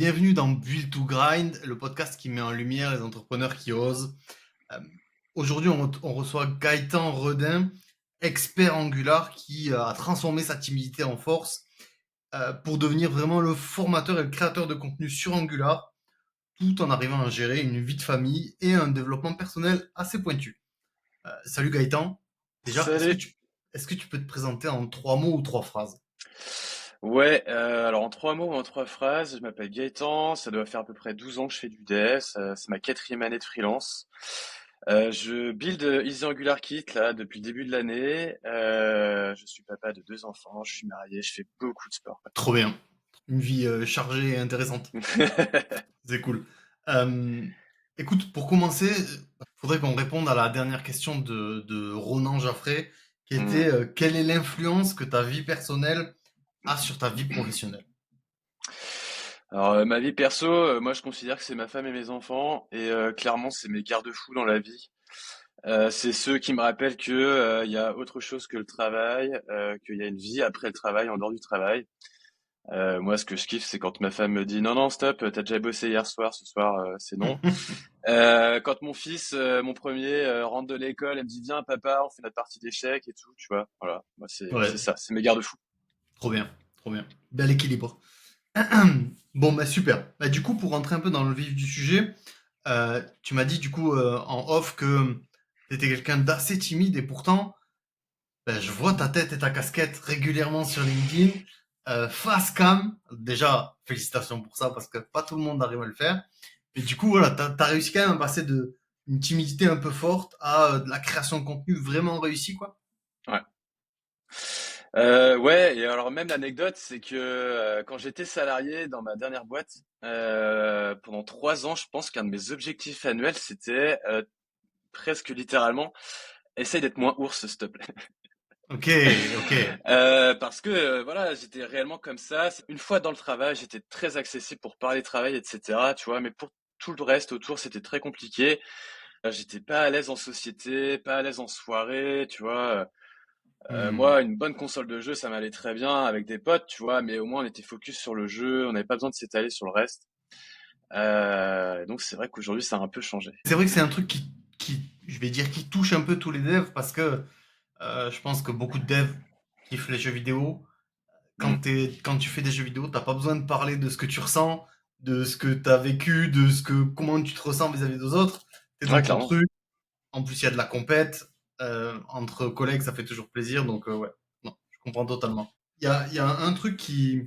Bienvenue dans Build to Grind, le podcast qui met en lumière les entrepreneurs qui osent. Euh, Aujourd'hui, on reçoit Gaëtan Redin, expert Angular, qui a transformé sa timidité en force pour devenir vraiment le formateur et le créateur de contenu sur Angular, tout en arrivant à gérer une vie de famille et un développement personnel assez pointu. Salut Gaëtan. Déjà, Salut. est-ce que tu peux te présenter en 3 mots ou 3 phrases? Ouais, alors en 3 mots ou en 3 phrases, je m'appelle Gaëtan, ça doit faire à peu près 12 ans que je fais du dev, c'est ma quatrième année de freelance. Je build Easy Angular Kit là depuis le début de l'année. Je suis papa de 2 enfants, je suis marié, je fais beaucoup de sport. Trop bien. Une vie chargée et intéressante. C'est cool. Euh, Écoute, pour commencer, faudrait qu'on réponde à la dernière question de Ronan Jaffré, qui Hmm. était quelle est l'influence que ta vie personnelle a sur ta vie professionnelle? Alors ma vie perso, moi je considère que c'est ma femme et mes enfants, et clairement c'est mes garde-fous dans la vie. C'est ceux qui me rappellent que il y a autre chose que le travail, qu'il y a une vie après le travail, en dehors du travail. Moi, ce que je kiffe, c'est quand ma femme me dit non, non, stop, t'as déjà bossé hier soir, ce soir, c'est non. Quand mon fils, mon premier, rentre de l'école et me dit viens, papa, on fait notre partie d'échecs et tout, tu vois. Voilà, moi c'est Ouais, ça, c'est mes garde-fous. trop bien, trop bien. Bel équilibre. Bon, bah super. Bah, du coup, pour rentrer un peu dans le vif du sujet, tu m'as dit du coup en off que tu étais quelqu'un d'assez timide et pourtant, ben, je vois ta tête et ta casquette régulièrement sur LinkedIn, face cam. Déjà, félicitations pour ça parce que pas tout le monde arrive à le faire. Et du coup, voilà, t'as réussi quand même à passer de une timidité un peu forte à de la création de contenu vraiment réussie, quoi. Ouais. Ouais, et alors même l'anecdote, c'est que quand j'étais salarié dans ma dernière boîte, pendant 3 ans, je pense qu'un de mes objectifs annuels, c'était presque littéralement, essaye d'être moins ours, s'il te plaît. Ok, ok. Parce que voilà, j'étais réellement comme ça. Une fois dans le travail, j'étais très accessible pour parler travail, etc. Tu vois, mais pour tout le reste autour, c'était très compliqué. J'étais pas à l'aise en société, pas à l'aise en soirée, tu vois. Hmm. Moi, une bonne console de jeu, ça m'allait très bien avec des potes, tu vois, mais au moins on était focus sur le jeu, on n'avait pas besoin de s'étaler sur le reste. Donc c'est vrai qu'aujourd'hui, ça a un peu changé. C'est vrai que c'est un truc je vais dire, qui touche un peu tous les devs parce que je pense que beaucoup de devs kiffent les jeux vidéo. Mm. Quand tu fais des jeux vidéo, t'as pas besoin de parler de ce que tu ressens, de ce que tu as vécu, comment tu te ressens vis-à-vis des autres. T'es dans Ouais, ton clairement. truc. En plus, il y a de la compète. Entre collègues, ça fait toujours plaisir. Donc, ouais, non, je comprends totalement. Il y a un truc qui,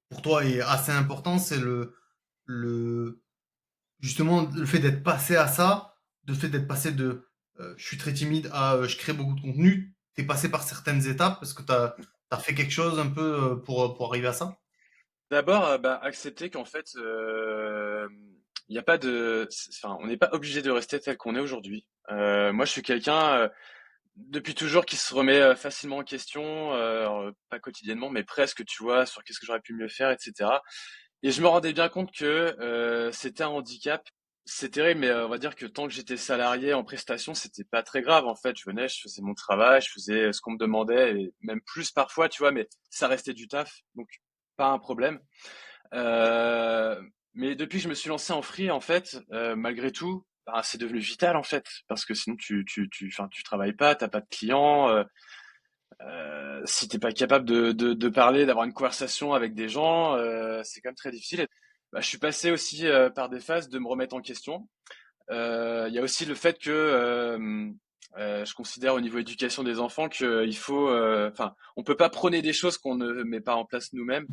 pour toi, est assez important, c'est le, justement, le fait d'être passé à ça, le fait d'être passé de je suis très timide à je crée beaucoup de contenu. T'es passé par certaines étapes parce que t'as fait quelque chose un peu pour arriver à ça. D'abord, bah, accepter qu'en fait, il y a pas de, enfin, on n'est pas obligé de rester tel qu'on est aujourd'hui. Moi, je suis quelqu'un depuis toujours qui se remet facilement en question, alors, pas quotidiennement, mais presque, tu vois, sur qu'est-ce que j'aurais pu mieux faire, etc. Et je me rendais bien compte que c'était un handicap. C'est terrible, mais on va dire que tant que j'étais salarié en prestation, c'était pas très grave. En fait, je venais, je faisais mon travail, je faisais ce qu'on me demandait, et même plus parfois, tu vois, mais ça restait du taf, donc pas un problème. Euh, mais depuis que je me suis lancé en free, en fait, malgré tout, bah, c'est devenu vital en fait, parce que sinon enfin, tu travailles pas, t'as pas de clients. Si t'es pas capable de parler, d'avoir une conversation avec des gens, c'est quand même très difficile. Et, bah, je suis passé aussi par des phases de me remettre en question. Il y a aussi le fait que je considère au niveau éducation des enfants qu'il faut, enfin, on peut pas prôner des choses qu'on ne met pas en place nous-mêmes.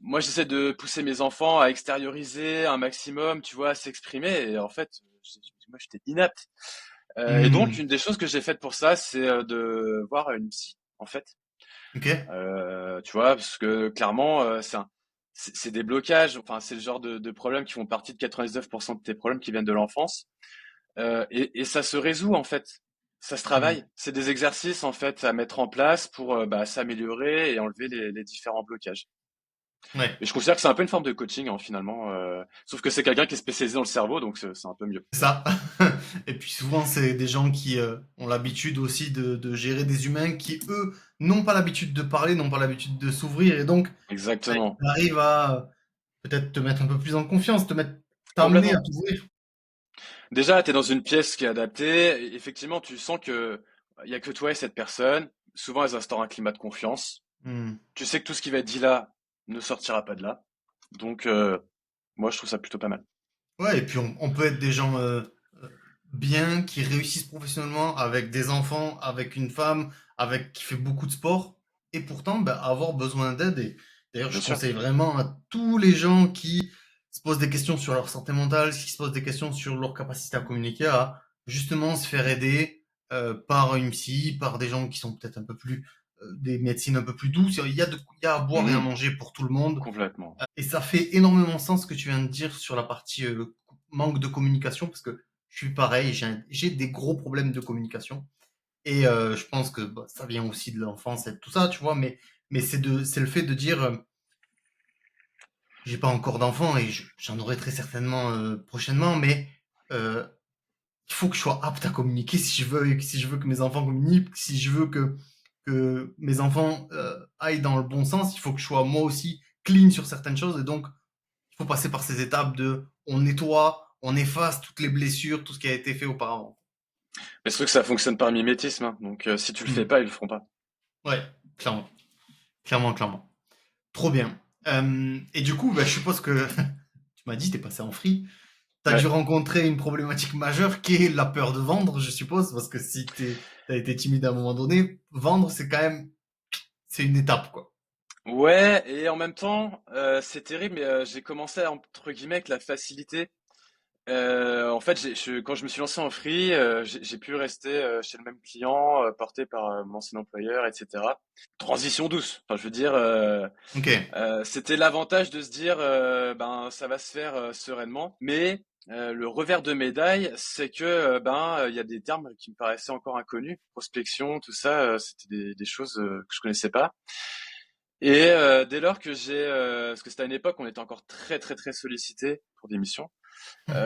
Moi, j'essaie de pousser mes enfants à extérioriser un maximum, tu vois, à s'exprimer. Et en fait, moi, j'étais inapte. Et donc, Hmm. une des choses que j'ai faites pour ça, c'est de voir une psy, en fait. Ok. Tu vois, parce que clairement, c'est des blocages. Enfin, c'est le genre de problèmes qui font partie de 99% de tes problèmes qui viennent de l'enfance. Et ça se résout, en fait. Ça se Hmm. travaille. C'est des exercices, en fait, à mettre en place pour bah, s'améliorer et enlever les différents blocages. Ouais. Et je considère que c'est un peu une forme de coaching, hein, finalement. Sauf que c'est quelqu'un qui est spécialisé dans le cerveau, donc c'est un peu mieux. C'est ça. Et puis souvent, c'est des gens qui ont l'habitude aussi de gérer des humains qui, eux, n'ont pas l'habitude de parler, n'ont pas l'habitude de s'ouvrir. Et donc, ben, Exactement. ils arrivent à peut-être te mettre un peu plus en confiance, t'amener à Complètement. t'ouvrir. Déjà, tu es dans une pièce qui est adaptée. Et effectivement, tu sens que il y a que toi et cette personne. Souvent, elles instaurent un climat de confiance. Hmm. Tu sais que tout ce qui va être dit là ne sortira pas de là. Donc, moi, je trouve ça plutôt pas mal. Ouais, et puis on peut être des gens euh, bien, qui réussissent professionnellement, avec des enfants, avec une femme, qui fait beaucoup de sport, et pourtant bah, avoir besoin d'aide. Et d'ailleurs, Bien je sûr. conseille vraiment à tous les gens qui se posent des questions sur leur santé mentale, qui se posent des questions sur leur capacité à communiquer, à justement se faire aider par une psy, par des gens qui sont peut-être un peu plus, des médecines un peu plus douces. Il y a à boire et à Mhm. manger pour tout le monde. Complètement. Et ça fait énormément sens ce que tu viens de dire sur la partie manque de communication, parce que je suis pareil, j'ai des gros problèmes de communication. Et je pense que bah, ça vient aussi de l'enfance et de tout ça, tu vois, mais c'est le fait de dire, j'ai pas encore d'enfant et j'en aurai très certainement prochainement, mais euh, il faut que je sois apte à communiquer si je veux que mes enfants communiquent, si je veux que mes enfants aillent dans le bon sens, il faut que je sois moi aussi clean sur certaines choses. Et donc, il faut passer par ces étapes de on nettoie, on efface toutes les blessures, tout ce qui a été fait auparavant. Mais c'est sûr que ça fonctionne par mimétisme, hein. Donc, si tu le fais Hmm. pas, ils le feront pas. Ouais, clairement, clairement, clairement. Trop bien. Et du coup, bah, je suppose que tu m'as dit, t'es passé en free. T'as dû Ouais. rencontrer une problématique majeure qui est la peur de vendre, je suppose, parce que si t'as été timide à un moment donné, vendre, c'est quand même, c'est une étape, quoi. Ouais, et en même temps, c'est terrible, mais j'ai commencé entre guillemets avec la facilité. En fait, quand je me suis lancé en free, j'ai pu rester chez le même client, porté par mon ancien employeur, etc. Transition douce. Enfin, je veux dire, Ok. c'était l'avantage de se dire, ben, ça va se faire sereinement. Mais le revers de médaille, c'est que ben, il y a des termes qui me paraissaient encore inconnus, prospection, tout ça, c'était des choses que je connaissais pas. Et dès lors que parce que c'était à une époque où on était encore très très très sollicité pour des missions.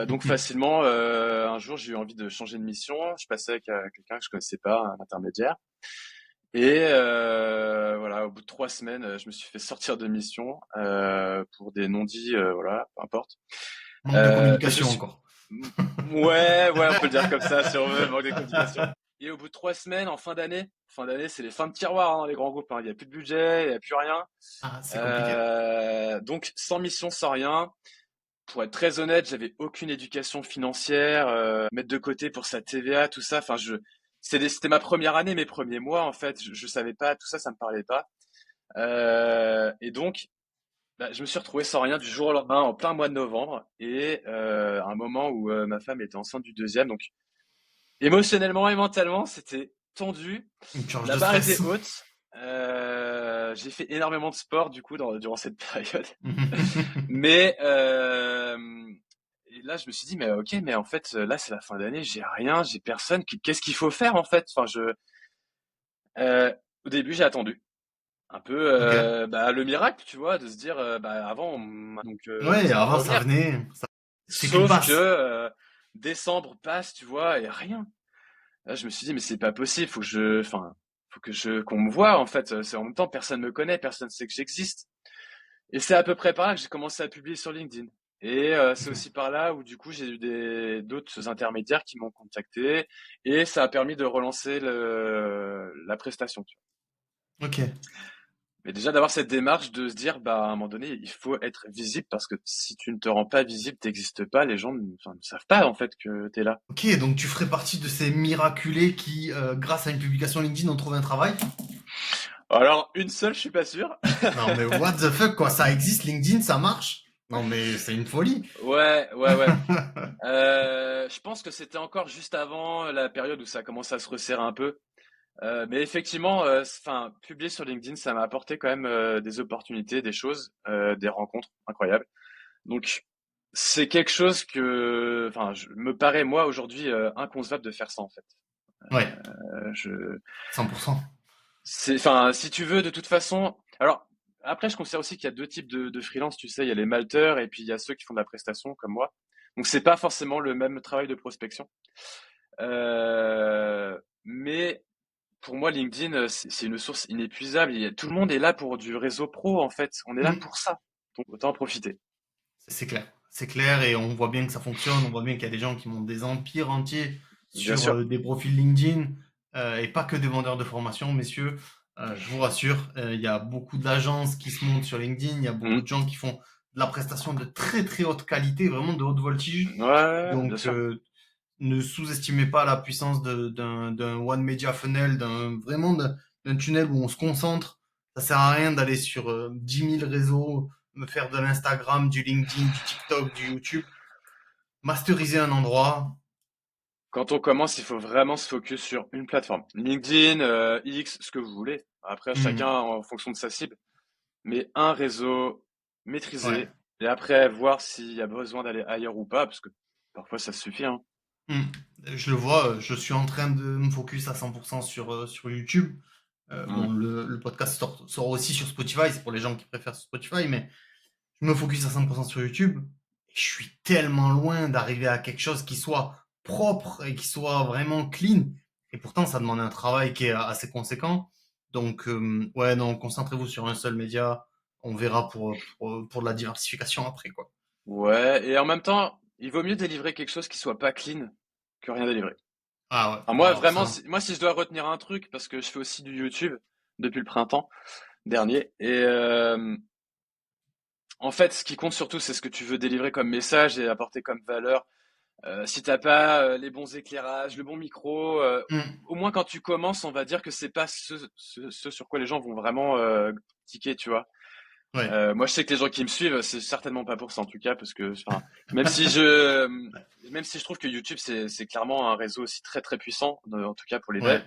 Donc facilement, un jour, j'ai eu envie de changer de mission. Je passais avec quelqu'un que je connaissais pas, un intermédiaire. Et voilà, au bout de 3 semaines, je me suis fait sortir de mission pour des non-dits, voilà, peu importe. Manque de Et je communication suis, encore. ouais, ouais, on peut le dire comme ça, si on veut, manque de communication. Et au bout de 3 semaines, en fin d'année, c'est les fins de tiroir hein, dans les grands groupes. Hein. Il n'y a plus de budget, il n'y a plus rien. Ah, c'est compliqué. Donc sans mission, sans rien. Pour être très honnête, j'avais aucune éducation financière, mettre de côté pour sa TVA, tout ça. Enfin, c'était ma première année, mes premiers mois en fait. Je savais pas, tout ça, ça me parlait pas. Et donc, bah, je me suis retrouvé sans rien du jour au lendemain, en plein mois de novembre, et à un moment où ma femme était enceinte du deuxième. Donc, émotionnellement et mentalement, c'était tendu. Une charge La de barre était stress. haute. J'ai fait énormément de sport du coup durant cette période. Mais et là, je me suis dit, mais ok, mais en fait, là, c'est la fin d'année, j'ai rien, j'ai personne. Qu'est-ce qu'il faut faire en fait? Enfin, euh, au début, j'ai attendu un peu Ok. bah, le miracle, tu vois, de se dire, bah, avant, donc Ouais, ça va avant ça revenir. venait. C'est qu'une Sauf que passe. décembre passe, tu vois, et rien. Là, je me suis dit, mais c'est pas possible, enfin, faut qu'on me voit en fait. C'est en même temps, personne me connaît, personne sait que j'existe. Et c'est à peu près par là que j'ai commencé à publier sur LinkedIn. Et c'est Ok. aussi par là où du coup j'ai eu d'autres intermédiaires qui m'ont contacté et ça a permis de relancer la prestation. Tu vois. Ok. Mais déjà d'avoir cette démarche de se dire bah à un moment donné il faut être visible parce que si tu ne te rends pas visible, t'existes pas, les gens enfin, ne savent pas en fait que t'es là. Ok, donc tu ferais partie de ces miraculés qui, grâce à une publication LinkedIn, ont trouvé un travail? Alors une seule, je suis pas sûr. Non mais what the fuck quoi, ça existe LinkedIn, ça marche? Non mais c'est une folie. Ouais, ouais, ouais. Je pense que c'était encore juste avant la période où ça commence à se resserrer un peu. Mais effectivement, enfin, publier sur LinkedIn, ça m'a apporté quand même des opportunités, des choses, des rencontres incroyables. Donc, c'est quelque chose enfin, me paraît moi aujourd'hui inconcevable de faire ça en fait. Ouais, Euh, je, 100%. enfin, si tu veux, de toute façon. Alors, après, je considère aussi qu'il y a deux types de freelance. Tu sais, il y a les malteurs et puis il y a ceux qui font de la prestation comme moi. Donc, c'est pas forcément le même travail de prospection. Mais pour moi, LinkedIn, c'est une source inépuisable. Tout le monde est là pour du réseau pro, en fait. On est là Mm. pour ça. Donc, autant en profiter. C'est clair et on voit bien que ça fonctionne. On voit bien qu'il y a des gens qui montent des empires entiers Bien sur sûr. des profils LinkedIn et pas que des vendeurs de formation, messieurs. Je vous rassure, il y a beaucoup d'agences qui se montent sur LinkedIn. Il y a beaucoup de Mm. gens qui font de la prestation de très très haute qualité, vraiment de haute voltige. Ouais, ouais, ouais, bien Donc, sûr. ne sous-estimez pas la puissance d'un One Media Funnel, d'un tunnel où on se concentre. Ça sert à rien d'aller sur 10 000 réseaux, me faire de l'Instagram, du LinkedIn, du TikTok, du YouTube. Masteriser un endroit. Quand on commence, il faut vraiment se focus sur une plateforme. LinkedIn, X, ce que vous voulez. Après, chacun Hmm, en fonction de sa cible. Mais un réseau ouais. maîtrisé. Et après, voir s'il y a besoin d'aller ailleurs ou pas, parce que parfois ça suffit, hein. Hmm. Je le vois, je suis en train de me focus à 100% sur YouTube. Mm. Le podcast sort aussi sur Spotify, c'est pour les gens qui préfèrent Spotify, mais je me focus à 100% sur YouTube. Et je suis tellement loin d'arriver à quelque chose qui soit propre et qui soit vraiment clean. Et pourtant, ça demande un travail qui est assez conséquent. Donc, ouais, non, concentrez-vous sur un seul média. On verra pour de la diversification après, quoi. Ouais, et en même temps, il vaut mieux délivrer quelque chose qui soit pas clean que rien délivrer. Ah ouais, Enfin, moi, alors vraiment, ça. moi, si je dois retenir un truc, parce que je fais aussi du YouTube depuis le printemps dernier, et en fait, ce qui compte surtout, c'est ce que tu veux délivrer comme message et apporter comme valeur. Si t'as pas les bons éclairages, le bon micro, Hmm, au moins quand tu commences, on va dire que c'est pas ce sur quoi les gens vont vraiment tiquer, tu vois. ouais, Moi, je sais que les gens qui me suivent, c'est certainement pas pour ça en tout cas, parce que, enfin, même si je trouve que YouTube c'est clairement un réseau aussi très très puissant, en tout cas pour les devs.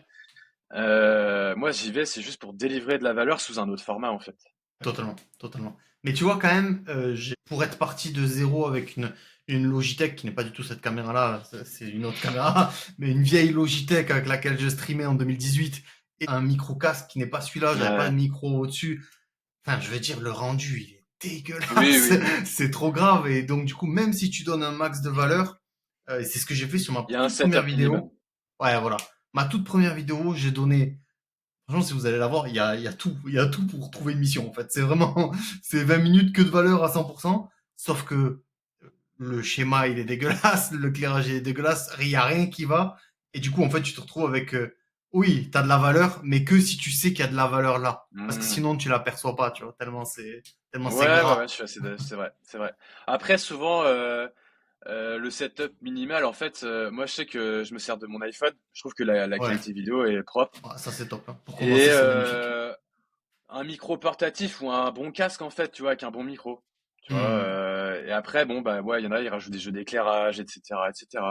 ouais, Moi, j'y vais, c'est juste pour délivrer de la valeur sous un autre format en fait. totalement, totalement. Mais tu vois, quand même, pour être parti de zéro avec une Logitech qui n'est pas du tout cette caméra-là, c'est une autre caméra, mais une vieille Logitech avec laquelle je streamais en 2018 et un micro casque qui n'est pas celui-là, j'avais pas Ouais. de micro au-dessus. Enfin, je veux dire, le rendu, il est Oui, dégueulasse, oui, oui. c'est trop grave. Et donc, du coup, même si tu donnes un max de valeur, et c'est ce que j'ai fait sur ma Il y a un toute première setup minimum. vidéo. Ouais, voilà. Ma toute première vidéo, j'ai donné. Franchement, si vous allez la voir, il y a tout. Il y a tout pour trouver une mission, en fait. C'est vraiment. C'est 20 minutes que de valeur à 100%. Sauf que le schéma, il est dégueulasse. L'éclairage, il est dégueulasse. Il n'y a rien qui va. Et du coup, en fait, tu te retrouves avec. Oui, t'as de la valeur, mais que si tu sais qu'il y a de la valeur là. Parce que Hmm. sinon, tu l'aperçois pas, tu vois. Tellement c'est Ouais, ouais, ouais, gras. c'est vrai, c'est vrai. Après, souvent, le setup minimal, en fait, moi, je sais que je me sers de mon iPhone. Je trouve que la Ouais. qualité vidéo est propre. Ah, ça, c'est top, hein. Pour Et commencer, c'est magnifique. un micro portatif ou un bon casque, en fait, tu vois, avec un bon micro. Tu vois, Hmm. et après, bon, bah, ouais, il y en a, ils rajoutent des jeux d'éclairage, etc., etc.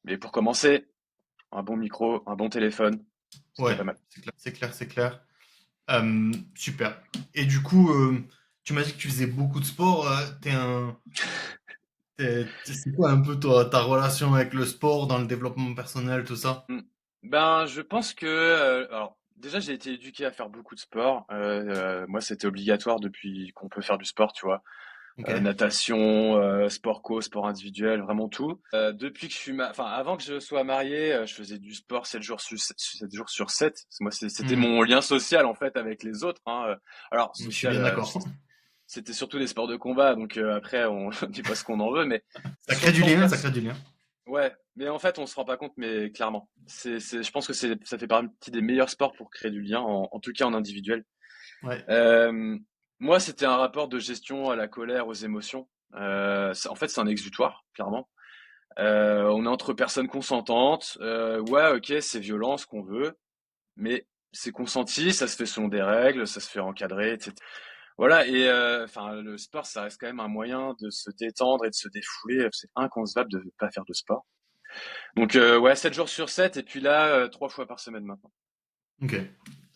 Mais pour commencer, un bon micro, un bon téléphone, c'est déjà Ouais, pas mal. c'est clair, c'est clair, c'est clair. Super. Et du coup, tu m'as dit que tu faisais beaucoup de sport. C'est quoi un peu ta relation avec le sport dans le développement personnel, tout ça? Hmm. Ben, je pense que, alors, déjà, j'ai été éduqué à faire beaucoup de sport. Moi, c'était obligatoire depuis qu'on peut faire du sport, tu vois. Ok. Natation, sport co, sport individuel, vraiment tout. Depuis que je suis, enfin, avant que je sois marié, je faisais du sport 7 jours sur 7 jours sur 7. Moi, c'était Hmm. mon lien social en fait avec les autres, hein. Alors Je suis social, bien d'accord. c'était surtout des sports de combat, donc après on dit pas ce qu'on en veut, mais Ça sur crée le du plan lien, ça perso, crée du lien. ouais. Mais en fait, on se rend pas compte, mais clairement, je pense que ça fait partie des meilleurs sports pour créer du lien, en tout cas en individuel. Ouais. Euh, Moi, c'était un rapport de gestion à la colère, aux émotions. En fait, c'est un exutoire, clairement. On est entre personnes consentantes. Ouais, ok, c'est violent, ce qu'on veut, mais c'est consenti, ça se fait selon des règles, ça se fait encadrer, etc. Voilà, et enfin, le sport, ça reste quand même un moyen de se détendre et de se défouler. C'est inconcevable de ne pas faire de sport. Donc, ouais, 7 jours sur 7, et puis là, 3 fois par semaine maintenant. Ok.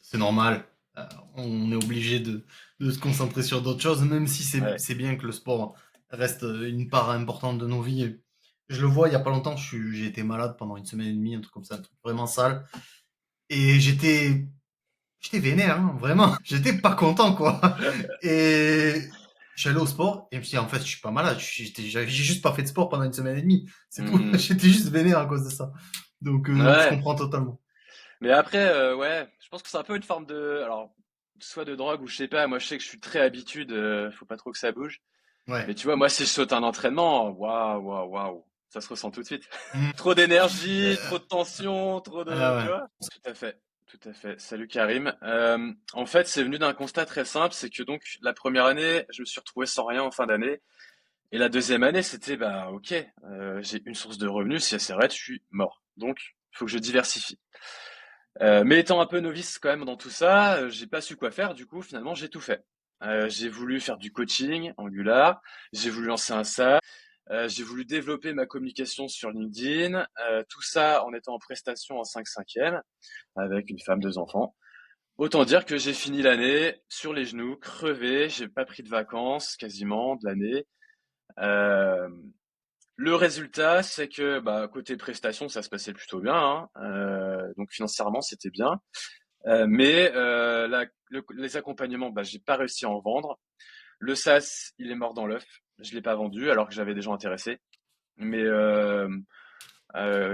C'est normal. Euh, on est obligé de se concentrer sur d'autres choses, même si Ouais. c'est bien que le sport reste une part importante de nos vies. Je le vois, il y a pas longtemps, j'ai été malade pendant une semaine et demie, un truc comme ça, un truc vraiment sale. Et j'étais vénère, hein, vraiment. J'étais pas content, quoi. Et je suis allé au sport et je me suis dit, en fait, je suis pas malade. J'ai juste pas fait de sport pendant une semaine et demie. C'est tout. Hmm. J'étais juste vénère à cause de ça. Donc, je Ouais. comprends totalement. Mais après, ouais, je pense que c'est un peu une forme de, alors, soit de drogue ou je sais pas. Moi, je sais que je suis très habitude. Faut pas trop que ça bouge. Ouais. Mais tu vois, moi, si je saute un entraînement, waouh, waouh, waouh, ça se ressent tout de suite. Mmh. Trop d'énergie, trop Euh, de tension, trop de, ah tu ouais. vois? Tout à fait, tout à fait. Salut Karim. En fait, c'est venu d'un constat très simple, c'est que donc la première année, je me suis retrouvé sans rien en fin d'année, et la deuxième année, c'était bah ok, j'ai une source de revenus, si elle s'arrête, je suis mort. Donc, il faut que je diversifie. Mais étant un peu novice quand même dans tout ça, j'ai pas su quoi faire. Du coup, finalement, j'ai tout fait. J'ai voulu faire du coaching Angular, j'ai voulu lancer un SaaS, j'ai voulu développer ma communication sur LinkedIn, tout ça en étant en prestation en 5/5e avec une femme, 2 enfants. Autant dire que j'ai fini l'année sur les genoux, crevé, j'ai pas pris de vacances quasiment de l'année. Hem, le résultat, c'est que bah, côté prestation, ça se passait plutôt bien, hein. Donc financièrement, c'était bien. Mais les accompagnements, bah, j'ai pas réussi à en vendre. Le SaaS, il est mort dans l'œuf. Je l'ai pas vendu alors que j'avais des gens intéressés. Mais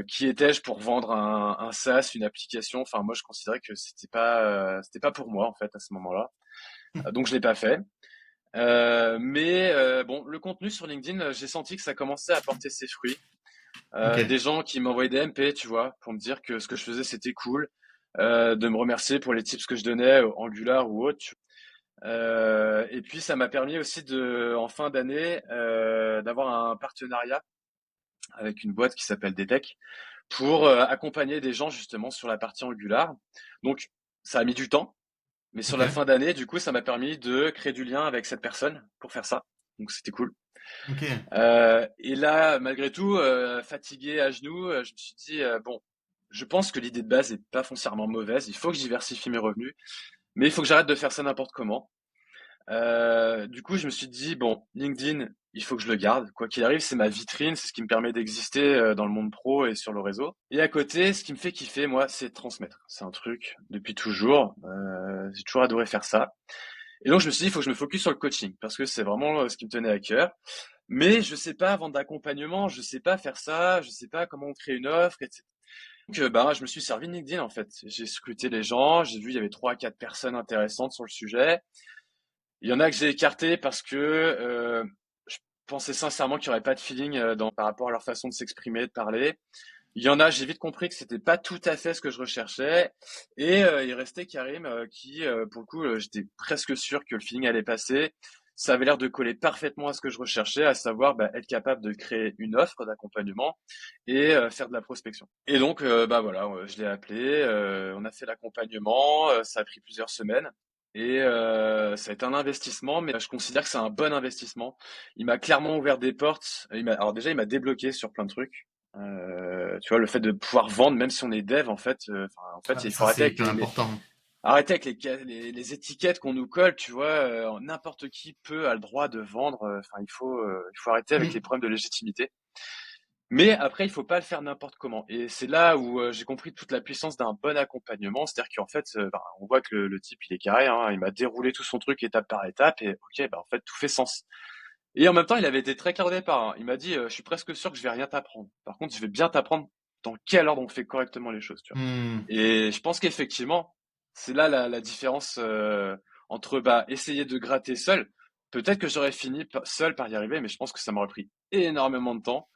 qui étais-je pour vendre un SaaS, une application? Enfin, moi, je considérais que c'était pas pour moi en fait à ce moment-là. Donc je l'ai pas fait. Mais bon, le contenu sur LinkedIn, j'ai senti que ça commençait à porter ses fruits. Ok. Des gens qui m'envoyaient des MP, tu vois, pour me dire que ce que je faisais c'était cool, de me remercier pour les tips que je donnais, Angular ou autre. Et puis ça m'a permis aussi en fin d'année, d'avoir un partenariat avec une boîte qui s'appelle Detect pour accompagner des gens justement sur la partie Angular. Donc ça a mis du temps, mais sur Ok. la fin d'année, du coup, ça m'a permis de créer du lien avec cette personne pour faire ça. Donc c'était cool. Ok. Et là, malgré tout, fatigué à genoux, je me suis dit bon, je pense que l'idée de base est pas foncièrement mauvaise. Il faut que je diversifie mes revenus, mais il faut que j'arrête de faire ça n'importe comment. Du coup, je me suis dit, bon, LinkedIn, il faut que je le garde. Quoi qu'il arrive, c'est ma vitrine, c'est ce qui me permet d'exister dans le monde pro et sur le réseau. Et à côté, ce qui me fait kiffer, moi, c'est de transmettre. C'est un truc depuis toujours. J'ai toujours adoré faire ça. Et donc, je me suis dit, il faut que je me focus sur le coaching parce que c'est vraiment ce qui me tenait à cœur. Mais je sais pas vendre d'accompagnement, je sais pas faire ça, je sais pas comment on crée une offre, etc. Donc, bah, je me suis servi de LinkedIn en fait. J'ai scruté les gens, j'ai vu il y avait 3 à 4 personnes intéressantes sur le sujet. Il y en a que j'ai écarté parce que je pensais sincèrement qu'il n'y aurait pas de feeling par rapport à leur façon de s'exprimer, de parler. Il y en a, j'ai vite compris que c'était pas tout à fait ce que je recherchais. Et il restait Karim qui, pour le coup, j'étais presque sûr que le feeling allait passer. Ça avait l'air de coller parfaitement à ce que je recherchais, à savoir bah, être capable de créer une offre d'accompagnement et faire de la prospection. Et donc, bah voilà, je l'ai appelé, on a fait l'accompagnement, ça a pris plusieurs semaines. Et ça a été un investissement, mais je considère que c'est un bon investissement. Il m'a clairement ouvert des portes. Alors déjà, il m'a débloqué sur plein de trucs. Tu vois, le fait de pouvoir vendre, même si on est dev, en fait, Ah, il faut ça, arrêter c'est avec hyper important. arrêter avec les étiquettes qu'on nous colle, tu vois. N'importe qui a le droit de vendre. Enfin, il faut arrêter avec les Hmm. problèmes de légitimité. Mais après, il faut pas le faire n'importe comment. Et c'est là où j'ai compris toute la puissance d'un bon accompagnement. C'est-à-dire qu'en fait, ben, on voit que le type, il est carré, hein. Il m'a déroulé tout son truc étape par étape. Et ok, ben, en fait, tout fait sens. Et en même temps, il avait été très clair au départ, hein. Il m'a dit, je suis presque sûr que je vais rien t'apprendre. Par contre, je vais bien t'apprendre dans quel ordre on fait correctement les choses, tu vois. Hmm. Et je pense qu'effectivement, c'est là la différence entre bah, essayer de gratter seul. Peut-être que j'aurais fini seul par y arriver, mais je pense que ça m'aurait pris énormément de temps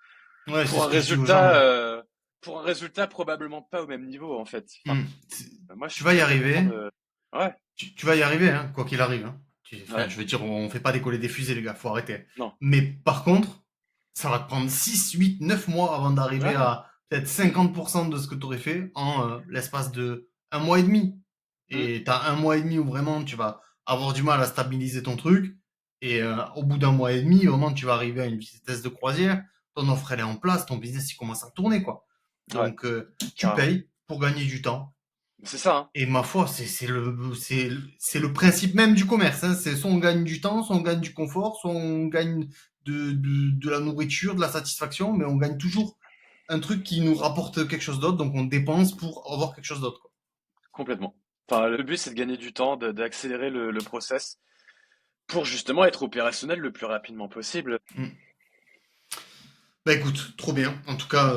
Ouais, c'est pour ce un que je dis aux gens. résultat, probablement pas au même niveau en fait. Enfin, Hmm. moi, je Tu suis vas y très arriver. content de. Ouais, Tu vas y arriver, hein, quoi qu'il arrive. Hein. Enfin, ouais, je veux dire, on fait pas décoller des fusées, les gars, faut arrêter. non, Mais par contre, ça va te prendre 6, 8, 9 mois avant d'arriver ouais, à peut-être 50% de ce que tu aurais fait en l'espace de un mois et demi. mm, Et tu as un mois et demi où vraiment tu vas avoir du mal à stabiliser ton truc. Et au bout d'un mois et demi, vraiment, tu vas arriver à une vitesse de croisière. Ton offre, elle est en place, ton business, il commence à tourner, quoi. ouais, Donc, tu carrément. payes pour gagner du temps. C'est ça, hein. Et ma foi, c'est le principe même du commerce. Hein. C'est soit on gagne du temps, soit on gagne du confort, soit on gagne de la nourriture, de la satisfaction, mais on gagne toujours un truc qui nous rapporte quelque chose d'autre, donc on dépense pour avoir quelque chose d'autre. Quoi. Complètement. Enfin, le but, c'est de gagner du temps, d'accélérer le process pour justement être opérationnel le plus rapidement possible. Mm. Bah écoute, trop bien. En tout cas,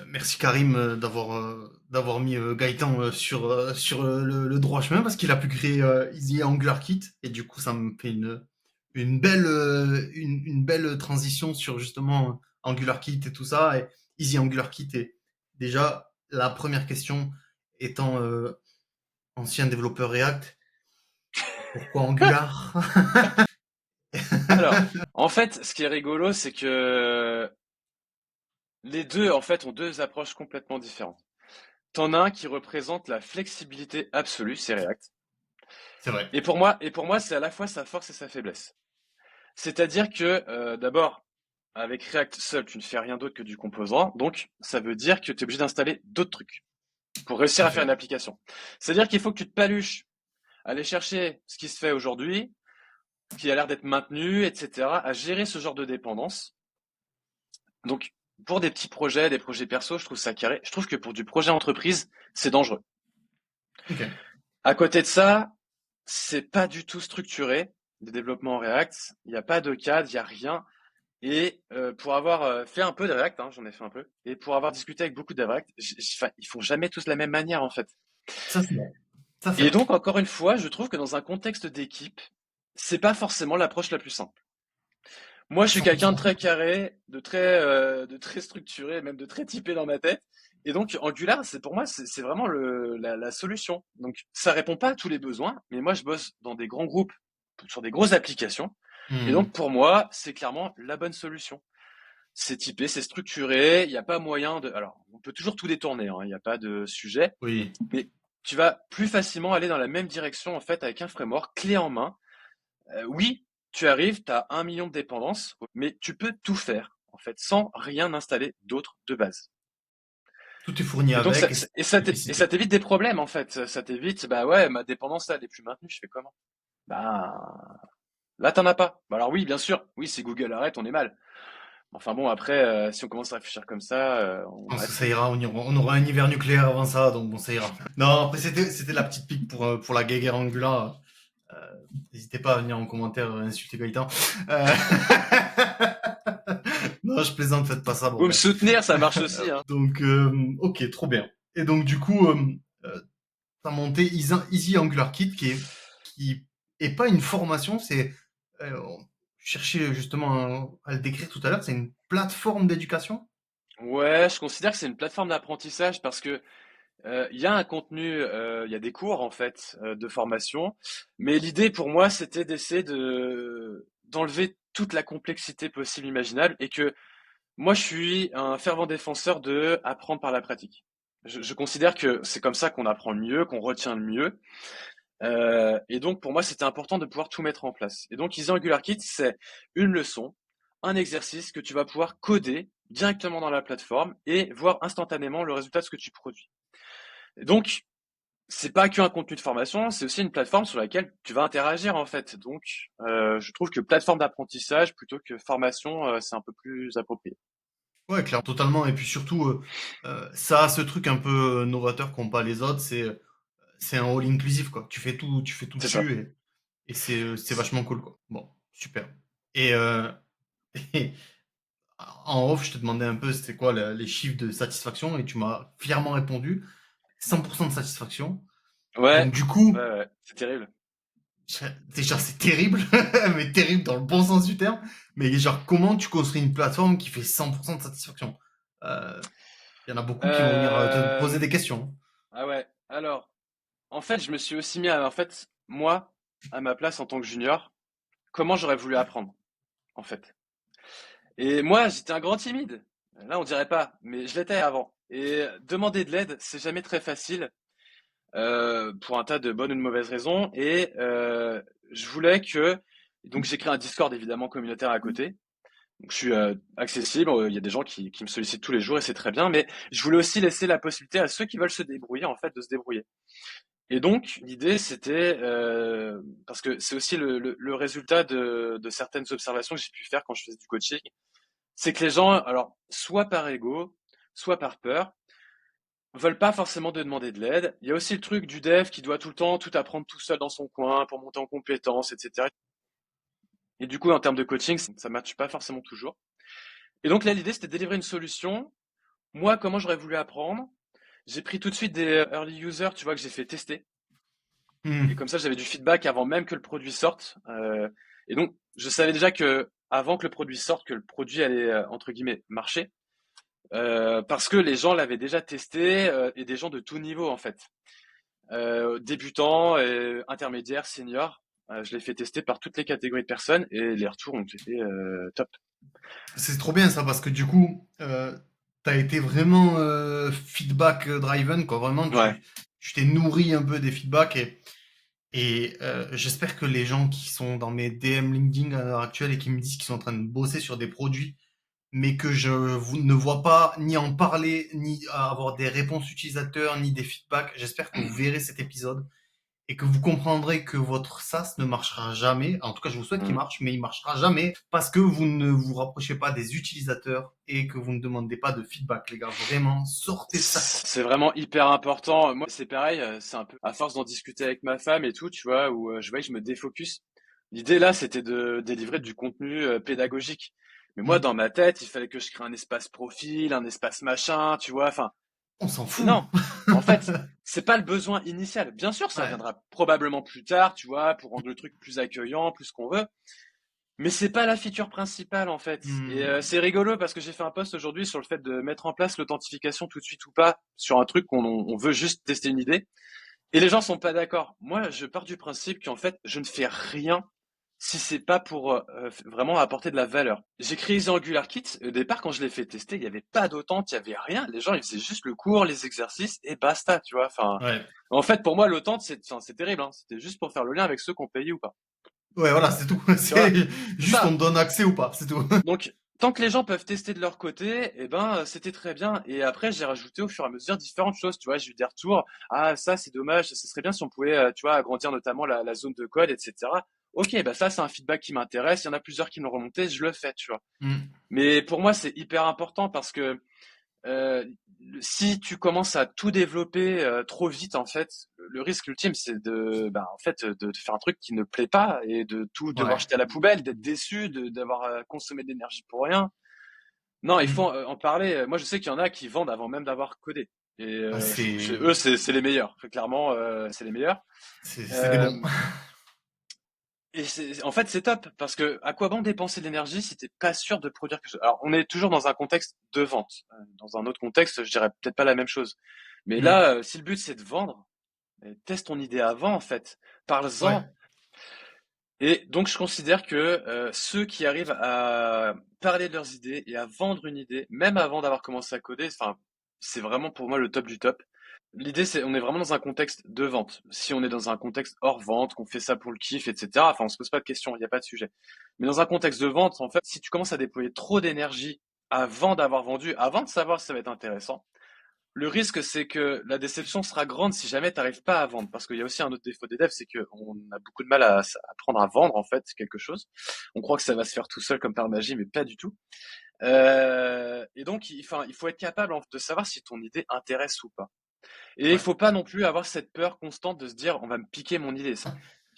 merci Karim d'avoir mis Gaëtan sur le droit chemin parce qu'il a pu créer Easy Angular Kit et du coup ça me fait une belle transition sur justement AngularKit et tout ça. Et Easy AngularKit est déjà la première question étant ancien développeur React. Pourquoi Angular? Alors, en fait, ce qui est rigolo, c'est que les deux, en fait, ont deux approches complètement différentes. T'en as un qui représente la flexibilité absolue, c'est React. C'est vrai. Et pour moi, c'est à la fois sa force et sa faiblesse. C'est-à-dire que, d'abord, avec React seul, tu ne fais rien d'autre que du composant. Donc, ça veut dire que tu es obligé d'installer d'autres trucs pour Tout réussir à à faire fait. une application. C'est-à-dire qu'il faut que tu te paluches, aller chercher ce qui se fait aujourd'hui, ce qui a l'air d'être maintenu, etc., à gérer ce genre de dépendance. Donc, pour des petits projets, des projets perso, je trouve ça carré. Je trouve que pour du projet entreprise, c'est dangereux. Ok. À côté de ça, c'est pas du tout structuré, le développement en React. Il n'y a pas de cadre, il n'y a rien. Et pour avoir fait un peu de React, hein, j'en ai fait un peu, et pour avoir discuté avec beaucoup de React, enfin, ils font jamais tous de la même manière en fait. Ça, c'est vrai. Ça, c'est Et vrai. donc, encore une fois, je trouve que dans un contexte d'équipe, c'est pas forcément l'approche la plus simple. Moi, je suis quelqu'un de 100%. très carré, de très structuré, même de très typé dans ma tête. Et donc, Angular, c'est pour moi, c'est vraiment la solution. Donc, ça répond pas à tous les besoins, mais moi, je bosse dans des grands groupes sur des grosses applications. Et Hmm. donc, pour moi, c'est clairement la bonne solution. C'est typé, c'est structuré, il n'y a pas moyen de. Alors, on peut toujours tout détourner, hein, il n'y a pas de sujet, Oui. mais tu vas plus facilement aller dans la même direction en fait avec un framework clé en main. Oui, tu arrives, tu as 1 million de dépendances, mais tu peux tout faire en fait sans rien installer d'autre de base. Tout est fourni Et donc avec et c'est et simplicité. ça t'évite des problèmes en fait. Ça t'évite, bah ouais, ma dépendance là, elle est plus maintenue, je fais comment? Bah là t'en as pas. Bah alors oui, bien sûr, oui, si Google arrête, on est mal. Enfin bon, après, si on commence à réfléchir comme ça, Je on pense que arrête ça tout. ira, on aura un hiver nucléaire avant ça, donc bon, ça ira. Non, après, c'était la petite pique pour la guéguerre Angular. Euh, N'hésitez pas à venir en commentaire insulter Gaëtan. Euh, non, je plaisante, faites pas ça, Vous me bordel. soutenir, ça marche aussi, hein. Donc, ok, trop bien. Et donc, du coup, euh, t'as monté Easy Angular Kit qui est pas une formation, c'est, je cherchais justement à le décrire tout à l'heure, c'est une plateforme d'éducation. Ouais, je considère que c'est une plateforme d'apprentissage parce que il y a un contenu, il y a des cours en fait de formation, mais l'idée pour moi c'était d'essayer d'enlever toute la complexité possible imaginable et que moi je suis un fervent défenseur de apprendre par la pratique. Je considère que c'est comme ça qu'on apprend le mieux, qu'on retient le mieux. Et donc pour moi c'était important de pouvoir tout mettre en place. Et donc Easy Angular Kit c'est une leçon, un exercice que tu vas pouvoir coder directement dans la plateforme et voir instantanément le résultat de ce que tu produis. Et donc c'est pas qu'un contenu de formation, c'est aussi une plateforme sur laquelle tu vas interagir en fait. Donc, je trouve que plateforme d'apprentissage plutôt que formation, c'est un peu plus approprié. Ouais, clairement, totalement. Et puis surtout, ça a ce truc un peu novateur qu'ont pas les autres, c'est un all inclusif quoi. Tu fais tout C'est ça. dessus et c'est vachement cool quoi. Bon, super. Et, et en off, je te demandais un peu c'était quoi les chiffres de satisfaction et tu m'as fièrement répondu 100% de satisfaction. Ouais, Donc du coup, ouais, c'est terrible. déjà c'est terrible, mais terrible dans le bon sens du terme. Mais genre comment tu construis une plateforme qui fait 100% de satisfaction? Euh, Il y en a beaucoup qui vont venir te poser Euh, des questions. ah ouais. Alors, en fait, je me suis aussi mis en fait, moi, à ma place en tant que junior, comment j'aurais voulu apprendre, en fait. Et moi, j'étais un grand timide. Là, on dirait pas, mais je l'étais avant. Et demander de l'aide, c'est jamais très facile. Pour un tas de bonnes ou de mauvaises raisons. Et je voulais que. Donc j'ai créé un Discord évidemment communautaire à côté. Donc je suis accessible, il y a des gens qui me sollicitent tous les jours et c'est très bien, mais je voulais aussi laisser la possibilité à ceux qui veulent se débrouiller en fait de se débrouiller. Et donc l'idée c'était, parce que c'est aussi le résultat de certaines observations que j'ai pu faire quand je faisais du coaching, c'est que les gens, alors soit par ego, soit par peur, veulent pas forcément de demander de l'aide. Il y a aussi le truc du dev qui doit tout le temps tout apprendre tout seul dans son coin pour monter en compétences, etc. Et du coup, en termes de coaching, ça ne matche pas forcément toujours. Et donc là, l'idée, c'était de délivrer une solution. Moi, comment j'aurais voulu apprendre? J'ai pris tout de suite des early users, tu vois, que j'ai fait tester. Et Hmm. comme ça, j'avais du feedback avant même que le produit sorte. Et donc, je savais déjà que avant que le produit sorte, que le produit allait entre guillemets marcher, parce que les gens l'avaient déjà testé et des gens de tout niveau en fait, débutants, intermédiaires, seniors. Je l'ai fait tester par toutes les catégories de personnes et les retours ont été top. C'est trop bien ça parce que du coup, t'as été vraiment feedback driven, quoi. Vraiment, Ouais. tu t'es nourri un peu des feedbacks et j'espère que les gens qui sont dans mes DM LinkedIn à l'heure actuelle et qui me disent qu'ils sont en train de bosser sur des produits, mais que ne vois pas ni en parler, ni avoir des réponses utilisateurs, ni des feedbacks, j'espère que vous verrez cet épisode et que vous comprendrez que votre SaaS ne marchera jamais. En tout cas, je vous souhaite qu'il Mm. marche, mais il marchera jamais parce que vous ne vous rapprochez pas des utilisateurs et que vous ne demandez pas de feedback, les gars. Vraiment, sortez de ça, quoi. C'est vraiment hyper important. Moi, c'est pareil, c'est un peu à force d'en discuter avec ma femme et tout, tu vois, où je voyais que je me défocus. L'idée là, c'était de délivrer du contenu pédagogique. Mais moi, Mm. dans ma tête, il fallait que je crée un espace profil, un espace machin, tu vois. Enfin, On s'en et fout. non. En fait, c'est pas le besoin initial. Bien sûr, ça Ouais. viendra probablement plus tard, tu vois, pour rendre le truc plus accueillant, plus qu'on veut. Mais c'est pas la feature principale en fait. Et Mm. c'est rigolo parce que j'ai fait un post aujourd'hui sur le fait de mettre en place l'authentification tout de suite ou pas sur un truc qu'on on veut juste tester une idée. Et les gens sont pas d'accord. Moi, je pars du principe qu'en fait, je ne fais rien si c'est pas pour vraiment apporter de la valeur. J'ai créé The Angular Kit. Au départ, quand je l'ai fait tester, il n'y avait pas d'autante, il y avait rien. Les gens, ils faisaient juste le cours, les exercices et basta, tu vois. Enfin, Ouais. en fait, pour moi, l'autante, c'est terrible. Hein. C'était juste pour faire le lien avec ceux qui ont payé ou pas. Ouais, voilà, c'est tout. Tu vois, C'est c'est juste on ça. te donne accès ou pas, c'est tout. Donc, tant que les gens peuvent tester de leur côté, eh ben, c'était très bien. Et après, j'ai rajouté au fur et à mesure différentes choses. Tu vois, j'ai eu des retours. Ah, ça, c'est dommage. Ce serait bien si on pouvait, tu vois, agrandir notamment la zone de code, etc. Ok, bah ça, c'est un feedback qui m'intéresse. Il y en a plusieurs qui me l'ont remonté. Je le fais, tu vois. Mm. Mais pour moi, c'est hyper important parce que euh, si tu commences à tout développer trop vite, en fait, le risque ultime, c'est en fait, de faire un truc qui ne plaît pas et de tout devoir Ouais. jeter à la poubelle, d'être déçu, d'avoir consommé de l'énergie pour rien. Non, il faut Mm. en parler. Moi, je sais qu'il y en a qui vendent avant même d'avoir codé. Et Ah, eux, c'est c'est les meilleurs. Clairement, c'est les meilleurs. c'est des Euh, bons. et en fait, c'est top parce que à quoi bon dépenser de l'énergie si t'es pas sûr de produire quelque chose? Alors, on est toujours dans un contexte de vente. Dans un autre contexte, je dirais peut-être pas la même chose. Mais Mm. là, si le but c'est de vendre, teste ton idée avant en fait. Ouais. Parle-en. Et donc, je considère que ceux qui arrivent à parler de leurs idées et à vendre une idée, même avant d'avoir commencé à coder, enfin, c'est vraiment pour moi le top du top. L'idée, c'est, on est vraiment dans un contexte de vente. Si on est dans un contexte hors vente, qu'on fait ça pour le kiff, etc., enfin, on se pose pas de questions, il n'y a pas de sujet. Mais dans un contexte de vente, en fait, si tu commences à déployer trop d'énergie avant d'avoir vendu, avant de savoir si ça va être intéressant, le risque, c'est que la déception sera grande si jamais tu n'arrives pas à vendre. Parce qu'il y a aussi un autre défaut des devs, c'est qu'on a beaucoup de mal à apprendre à vendre, en fait, quelque chose. On croit que ça va se faire tout seul comme par magie, mais pas du tout. Et donc, il faut être capable de savoir si ton idée intéresse ou pas. Et il Ouais. faut pas non plus avoir cette peur constante de se dire, on va me piquer mon idée.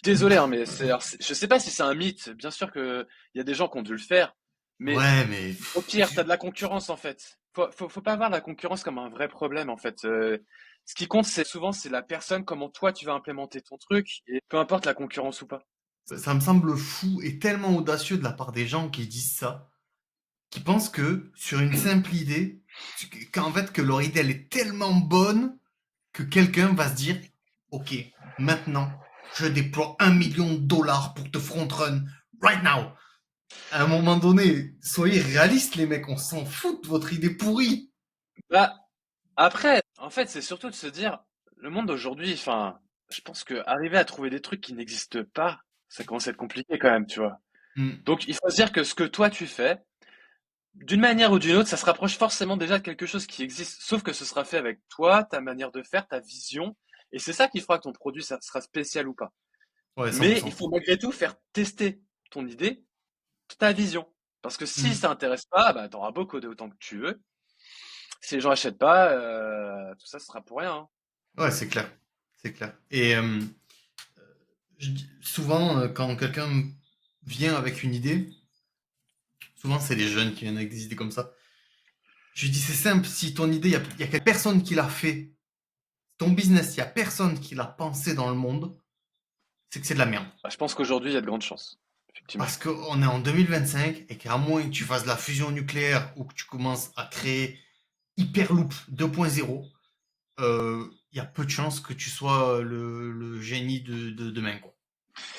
Désolé, hein, mais je sais pas si c'est un mythe. Bien sûr que il y a des gens qui ont dû le faire, mais Ouais, mais au pire, t'as de la concurrence en fait. Faut pas voir la concurrence comme un vrai problème en fait. Ce qui compte, c'est souvent c'est la personne, comment toi tu vas implémenter ton truc, et peu importe la concurrence ou pas. ça me semble fou et tellement audacieux de la part des gens qui disent ça, qui pensent que sur une simple idée, qu'en fait que leur idée elle est tellement bonne que quelqu'un va se dire, ok, maintenant je déploie 1 million de dollars pour te front run right now. À un moment donné, soyez réalistes les mecs, on s'en fout de votre idée pourrie. Bah après, en fait, c'est surtout de se dire, le monde d'aujourd'hui, enfin, je pense que arriver à trouver des trucs qui n'existent pas, ça commence à être compliqué quand même, tu vois. Hmm. Donc il faut se dire que ce que toi tu fais, d'une manière ou d'une autre, ça se rapproche forcément déjà de quelque chose qui existe, sauf que ce sera fait avec toi, ta manière de faire, ta vision, et c'est ça qui fera que ton produit ça sera spécial ou pas. Ouais, Mais il 100%. faut malgré tout faire tester ton idée, ta vision. Parce que si Hmm. ça intéresse pas, bah, t'auras beau coder autant que tu veux. Si les gens achètent pas, tout ça sera pour rien. Hein. Ouais, c'est clair. C'est clair. Et souvent, quand quelqu'un vient avec une idée, souvent c'est les jeunes qui viennent avec des idées comme ça. Je lui dis, c'est simple, si ton idée, il y a personne qui l'a fait, ton business, il y a personne qui l'a pensé dans le monde, c'est que c'est de la merde. Bah, je pense qu'aujourd'hui, il y a de grandes chances. effectivement. Parce qu'on est en 2025 et qu'à moins que tu fasses de la fusion nucléaire ou que tu commences à créer Hyperloop 2.0, il y a peu de chances que tu sois le génie de demain, quoi.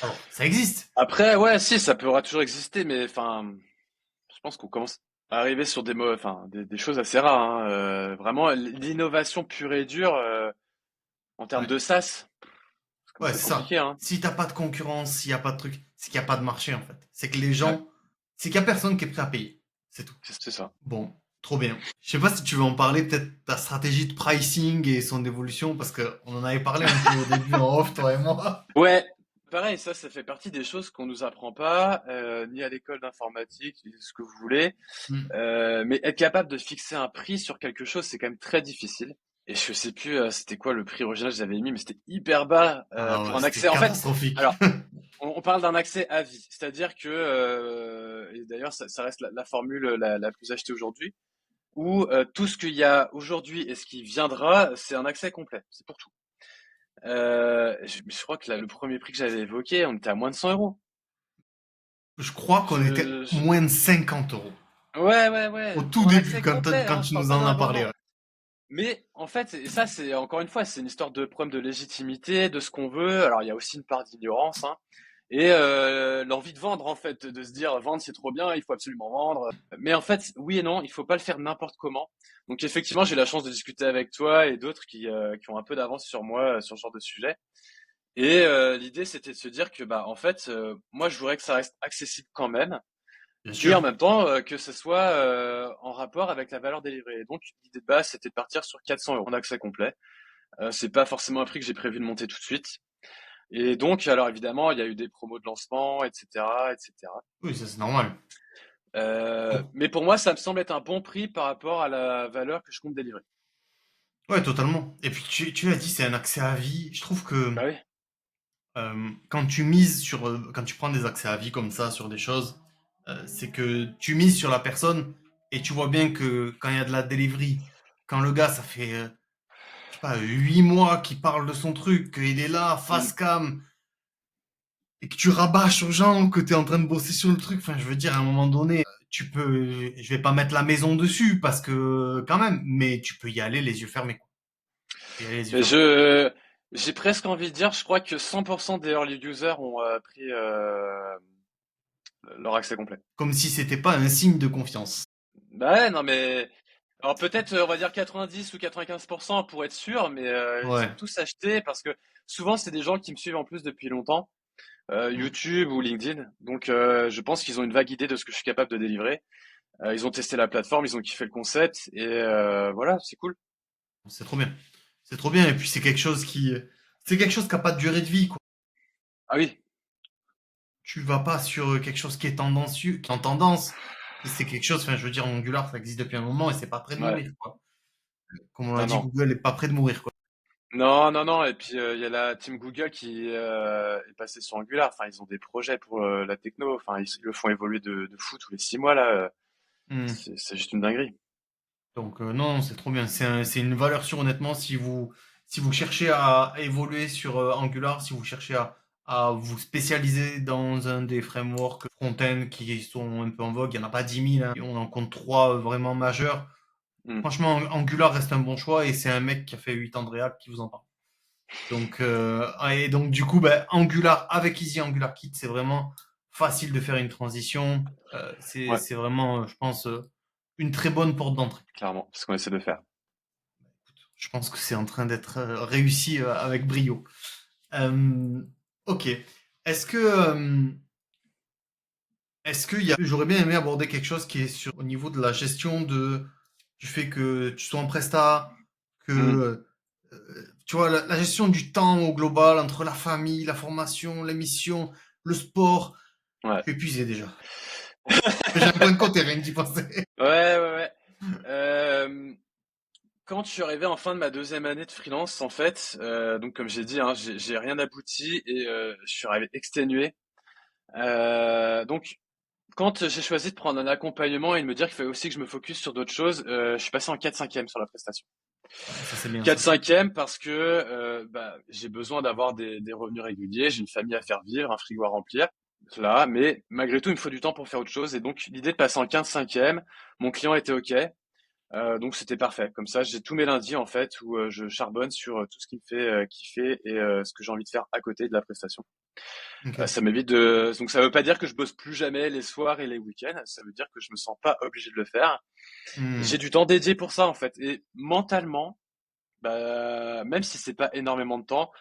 Alors, ça existe. Après, ouais, si, ça pourra toujours exister, mais enfin, je pense qu'on commence à arriver sur enfin, des choses assez rares, hein. Vraiment, l'innovation pure et dure, en termes Ouais, de SaaS, ça ouais, commence à c'est être ça. compliqué, hein. Si t'as pas de concurrence, s'il y a pas de truc, c'est qu'il y a pas de marché, en fait. C'est que les Ouais, gens, c'est qu'il y a personne qui est prêt à payer. C'est tout. c'est ça. Bon, trop bien. Je sais pas si tu veux en parler, peut-être ta stratégie de pricing et son évolution, parce que on en avait parlé un peu au début en off, toi et moi. Ouais, pareil, ça fait partie des choses qu'on nous apprend pas, ni à l'école d'informatique, ni ce que vous voulez. Hmm. Mais être capable de fixer un prix sur quelque chose, c'est quand même très difficile. Et je sais plus, c'était quoi le prix original que j'avais mis, mais c'était hyper bas Ah pour ouais, un c'était accès. En fait, catastrophique. alors, on parle d'un accès à vie, c'est-à-dire que, et d'ailleurs, ça reste la formule la plus achetée aujourd'hui, où tout ce qu'il y a aujourd'hui et ce qui viendra, c'est un accès complet. C'est pour tout. Je crois que le premier prix que j'avais évoqué, on était à moins de 100 euros. Je crois qu'on était Je, je- moins de 50 euros. Ouais, ouais, Au ouais, tout pour un début, accès complet, quand hein, je tu parle nous pas en d'un as parlé. abonnement. Ouais. Mais en fait, et ça, c'est encore une fois, c'est une histoire de problème de légitimité, de ce qu'on veut. Alors, il y a aussi une part d'ignorance, hein, et l'envie de vendre, en fait, de se dire vendre c'est trop bien, il faut absolument vendre. Mais en fait, oui et non, il faut pas le faire n'importe comment. Donc effectivement, j'ai eu la chance de discuter avec toi et d'autres qui ont un peu d'avance sur moi sur ce genre de sujet. Et l'idée, c'était de se dire que bah en fait, moi, je voudrais que ça reste accessible quand même, Bien et en sûr. même temps que ce soit en rapport avec la valeur délivrée. Et donc l'idée de base, c'était de partir sur 400 euros en accès complet. C'est pas forcément un prix que j'ai prévu de monter tout de suite. Et donc, alors évidemment, il y a eu des promos de lancement, etc., etc. Oui, ça c'est normal. Mais pour moi, ça me semble être un bon prix par rapport à la valeur que je compte délivrer. Ouais, totalement. Et puis tu l'as dit, c'est un accès à vie. Je trouve que Bah oui. quand tu mises sur, quand tu prends des accès à vie comme ça sur des choses, c'est que tu mises sur la personne et tu vois bien que quand il y a de la delivery, quand le gars, ça fait, je sais pas, 8 mois qu'il parle de son truc, qu'il est là, Mm. face cam, et que tu rabâches aux gens que tu es en train de bosser sur le truc, enfin, je veux dire, à un moment donné, tu peux, je vais pas mettre la maison dessus parce que, quand même, mais tu peux y aller les yeux fermés, quoi. Tu peux y aller les yeux Mais fermés. j'ai presque envie de dire, je crois que 100% des early users ont pris leur accès complet. Comme si c'était pas un signe de confiance. Bah ouais, non mais alors peut-être on va dire 90 ou 95% pour être sûr, mais ils Ouais. ont tous acheté parce que souvent c'est des gens qui me suivent en plus depuis longtemps, Mm. YouTube ou LinkedIn. Donc je pense qu'ils ont une vague idée de ce que je suis capable de délivrer. Ils ont testé la plateforme, ils ont kiffé le concept et voilà, c'est cool. C'est trop bien. C'est trop bien. Et puis c'est quelque chose qui a pas de durée de vie, quoi. Ah oui, Tu vas pas sur quelque chose qui est tendancieux, qui est en tendance. C'est quelque chose, enfin, je veux dire, Angular, ça existe depuis un moment et c'est pas près de ouais, mourir, quoi. Comme on l'a non dit, non. Google est pas près de mourir, quoi. Non, non, non. Et puis il y a la team Google qui est passée sur Angular. Enfin, ils ont des projets pour la techno. Enfin, ils le font évoluer de fou tous les 6 mois là. Hmm. C'est juste une dinguerie. Donc, non, c'est trop bien. C'est une valeur sûre, honnêtement, si vous cherchez à évoluer sur Angular, si vous cherchez à vous spécialiser dans un des frameworks front-end qui sont un peu en vogue, il n'y en a pas 10 000, hein. On en compte trois vraiment majeurs. Hmm. Franchement, Angular reste un bon choix et c'est un mec qui a fait 8 ans de React qui vous en parle. Donc, et donc du coup, ben, Angular avec Easy Angular Kit, c'est vraiment facile de faire une transition. Ouais, C'est vraiment, je pense, une très bonne porte d'entrée. clairement. C'est ce qu'on essaie de faire. Je pense que c'est en train d'être réussi avec brio. Euh, ok. Est-ce que, j'aurais bien aimé aborder quelque chose qui est sur au niveau de la gestion du fait que tu sois en presta, Hmm. que tu vois la gestion du temps au global entre la famille, la formation, les missions, le sport. Ouais. Je suis épuisé déjà. J'ai un point de côté, rien que d'y penser. Ouais, ouais, ouais. Euh, Quand je suis arrivé en fin de ma deuxième année de freelance, en fait, donc comme j'ai dit, hein, j'ai rien abouti et je suis arrivé exténué. Donc quand j'ai choisi de prendre un accompagnement et de me dire qu'il fallait aussi que je me focus sur d'autres choses, je suis passé en 4/5e sur la prestation. Ouais, ça c'est bien ça. 4/5e parce que bah, j'ai besoin d'avoir des revenus réguliers, j'ai une famille à faire vivre, un frigo à remplir. là, mais malgré tout, il me faut du temps pour faire autre chose. Et donc, l'idée de passer en 15/5e, mon client était OK. Donc c'était parfait. Comme ça, j'ai tous mes lundis en fait où je charbonne sur tout ce qui me fait kiffer et ce que j'ai envie de faire à côté de la prestation. Ok. Ça m'évite de. Donc ça veut pas dire que je bosse plus jamais les soirs et les week-ends. Ça veut dire que je me sens pas obligé de le faire. J'ai Hmm. du temps dédié pour ça en fait. Et mentalement, bah, même si c'est pas énormément de temps,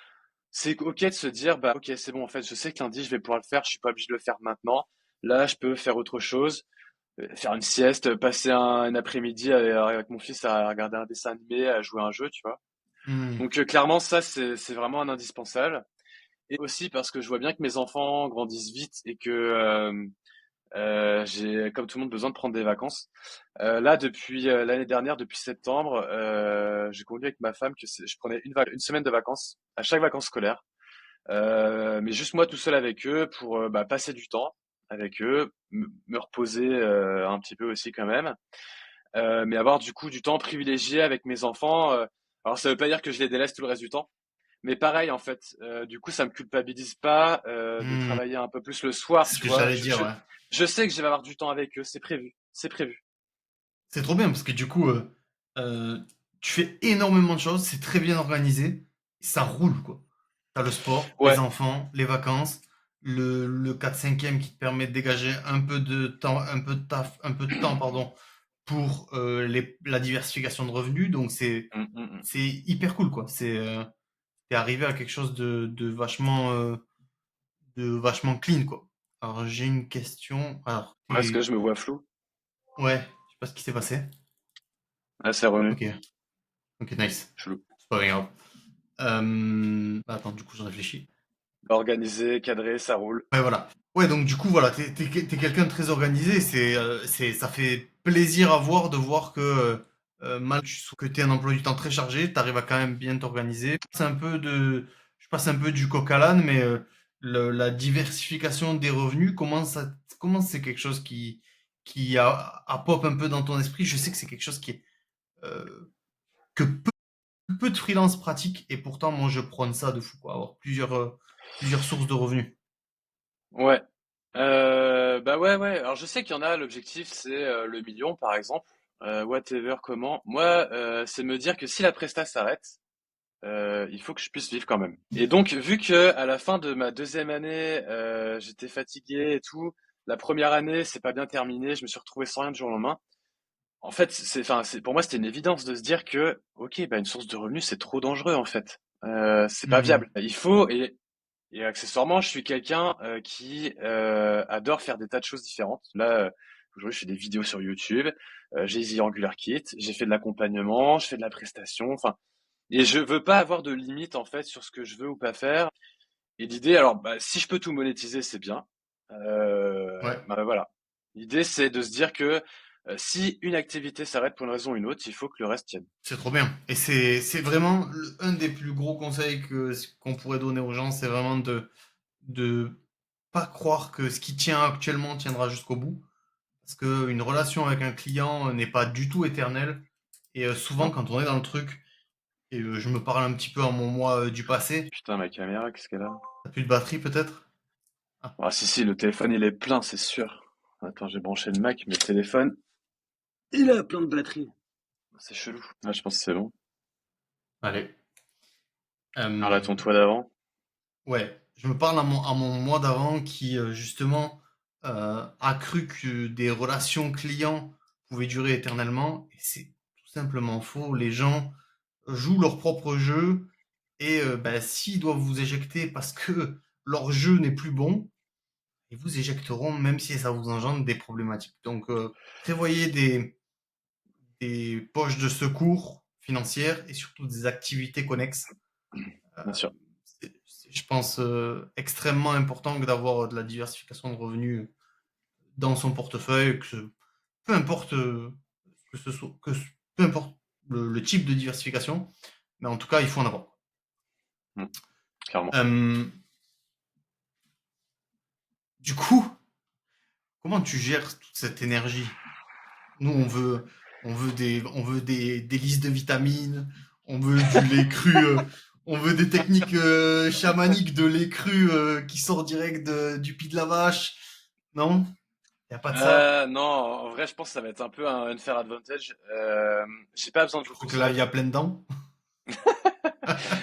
c'est ok de se dire bah ok c'est bon en fait je sais que lundi je vais pouvoir le faire. Je suis pas obligé de le faire maintenant. Là je peux faire autre chose, faire une sieste, passer un après-midi avec mon fils à regarder un dessin animé, à jouer à un jeu, tu vois. Hmm. Donc clairement ça c'est vraiment un indispensable. Et aussi parce que je vois bien que mes enfants grandissent vite et que j'ai comme tout le monde besoin de prendre des vacances. Là depuis l'année dernière, depuis septembre, j'ai convenu avec ma femme que je prenais une semaine de vacances à chaque vacances scolaires, mais juste moi tout seul avec eux pour bah, passer du temps avec eux, me reposer un petit peu aussi quand même. Mais avoir du coup du temps privilégié avec mes enfants. Alors ça veut pas dire que je les délaisse tout le reste du temps, mais pareil en fait. Du coup ça me culpabilise pas de Hmm. travailler un peu plus le soir, C'est ce tu que vois. j'allais dire, ouais. Je sais que je vais avoir du temps avec eux, c'est prévu, c'est prévu. C'est trop bien parce que du coup, euh, tu fais énormément de choses, c'est très bien organisé, et ça roule quoi. T'as le sport, les Ouais, enfants, les vacances, le 4/5e qui te permet de dégager un peu de temps, un peu de taf, un peu de temps, pardon, pour la diversification de revenus. Donc mm, mm, mm. c'est hyper cool quoi. T'es arrivé à quelque chose de vachement clean quoi. Alors j'ai une question. Alors Ouais, parce que là, je me vois flou. ouais, je sais pas ce qui s'est passé. Ah, c'est revenu. Ok, ok, nice. Chelou. C'est pas grave. Attends, du coup, je réfléchis. Organisé, cadré, ça roule. Ouais, voilà. Ouais, donc du coup, voilà, t'es quelqu'un de très organisé. Ça fait plaisir à voir de voir que que t'es un emploi du temps très chargé, t'arrives à quand même bien t'organiser. Je passe un peu du coq à l'âne, mais la diversification des revenus, comment c'est quelque chose a pop un peu dans ton esprit? Je sais que c'est quelque chose euh, que peu de freelance pratiquent et pourtant, moi, je prône ça de fou, quoi, avoir plusieurs sources de revenus. Ouais. Bah ouais, ouais. Alors je sais qu'il y en a, l'objectif c'est le million par exemple. Whatever, comment. Moi, c'est me dire que si la presta s'arrête, il faut que je puisse vivre quand même. Et donc, vu que à la fin de ma deuxième année, j'étais fatigué et tout, la première année, c'est pas bien terminé, je me suis retrouvé sans rien du jour au lendemain. En fait, enfin, pour moi, c'était une évidence de se dire que, ok, bah, une source de revenus, c'est trop dangereux, en fait. C'est pas Hmm. viable. Il faut, et accessoirement, je suis quelqu'un qui adore faire des tas de choses différentes. Là, aujourd'hui, je fais des vidéos sur YouTube, j'ai The Angular Kit, j'ai fait de l'accompagnement, je fais de la prestation, enfin, et je veux pas avoir de limite, en fait, sur ce que je veux ou pas faire. Et l'idée, alors, bah, si je peux tout monétiser, c'est bien. Ouais, Bah, voilà. L'idée, c'est de se dire que si une activité s'arrête pour une raison ou une autre, il faut que le reste tienne. c'est trop bien. Et c'est vraiment un des plus gros conseils qu'on pourrait donner aux gens, c'est vraiment de pas croire que ce qui tient actuellement tiendra jusqu'au bout. Parce qu'une relation avec un client n'est pas du tout éternelle. Et souvent, Non. quand on est dans le truc, et je me parle un petit peu à mon moi du passé, Putain, ma caméra, qu'est-ce qu'elle a? t'as plus de batterie peut-être? Ah, Ah, si, si, le téléphone, il est plein, c'est sûr. Attends, j'ai branché le Mac, mais le téléphone, il a plein de batterie. C'est chelou. Ah, je pense que c'est bon. allez. Alors là, Euh, ton toit d'avant. Ouais, je me parle à mon moi d'avant qui justement a cru que des relations clients pouvaient durer éternellement. Et c'est tout simplement faux. Les gens jouent leur propre jeu et bah, s'ils doivent vous éjecter parce que leur jeu n'est plus bon, ils vous éjecteront même si ça vous engendre des problématiques. Donc prévoyez des poches de secours financières et surtout des activités connexes. Euh, Bien sûr. je pense, extrêmement important que d'avoir de la diversification de revenus dans son portefeuille, peu importe que ce soit, peu importe le type de diversification, mais en tout cas, il faut en avoir. Mm, clairement. Euh, du coup, comment tu gères toute cette énergie? Nous, on veut des listes de vitamines, on veut du lait cru, On veut des techniques chamaniques de l'écru qui sort direct du pied de la vache. Non, y a pas de ça. Non, en vrai, je pense que ça va être un peu un unfair advantage. J'ai pas besoin de Je beaucoup crois de que là, il y sommeil. a plein de dents.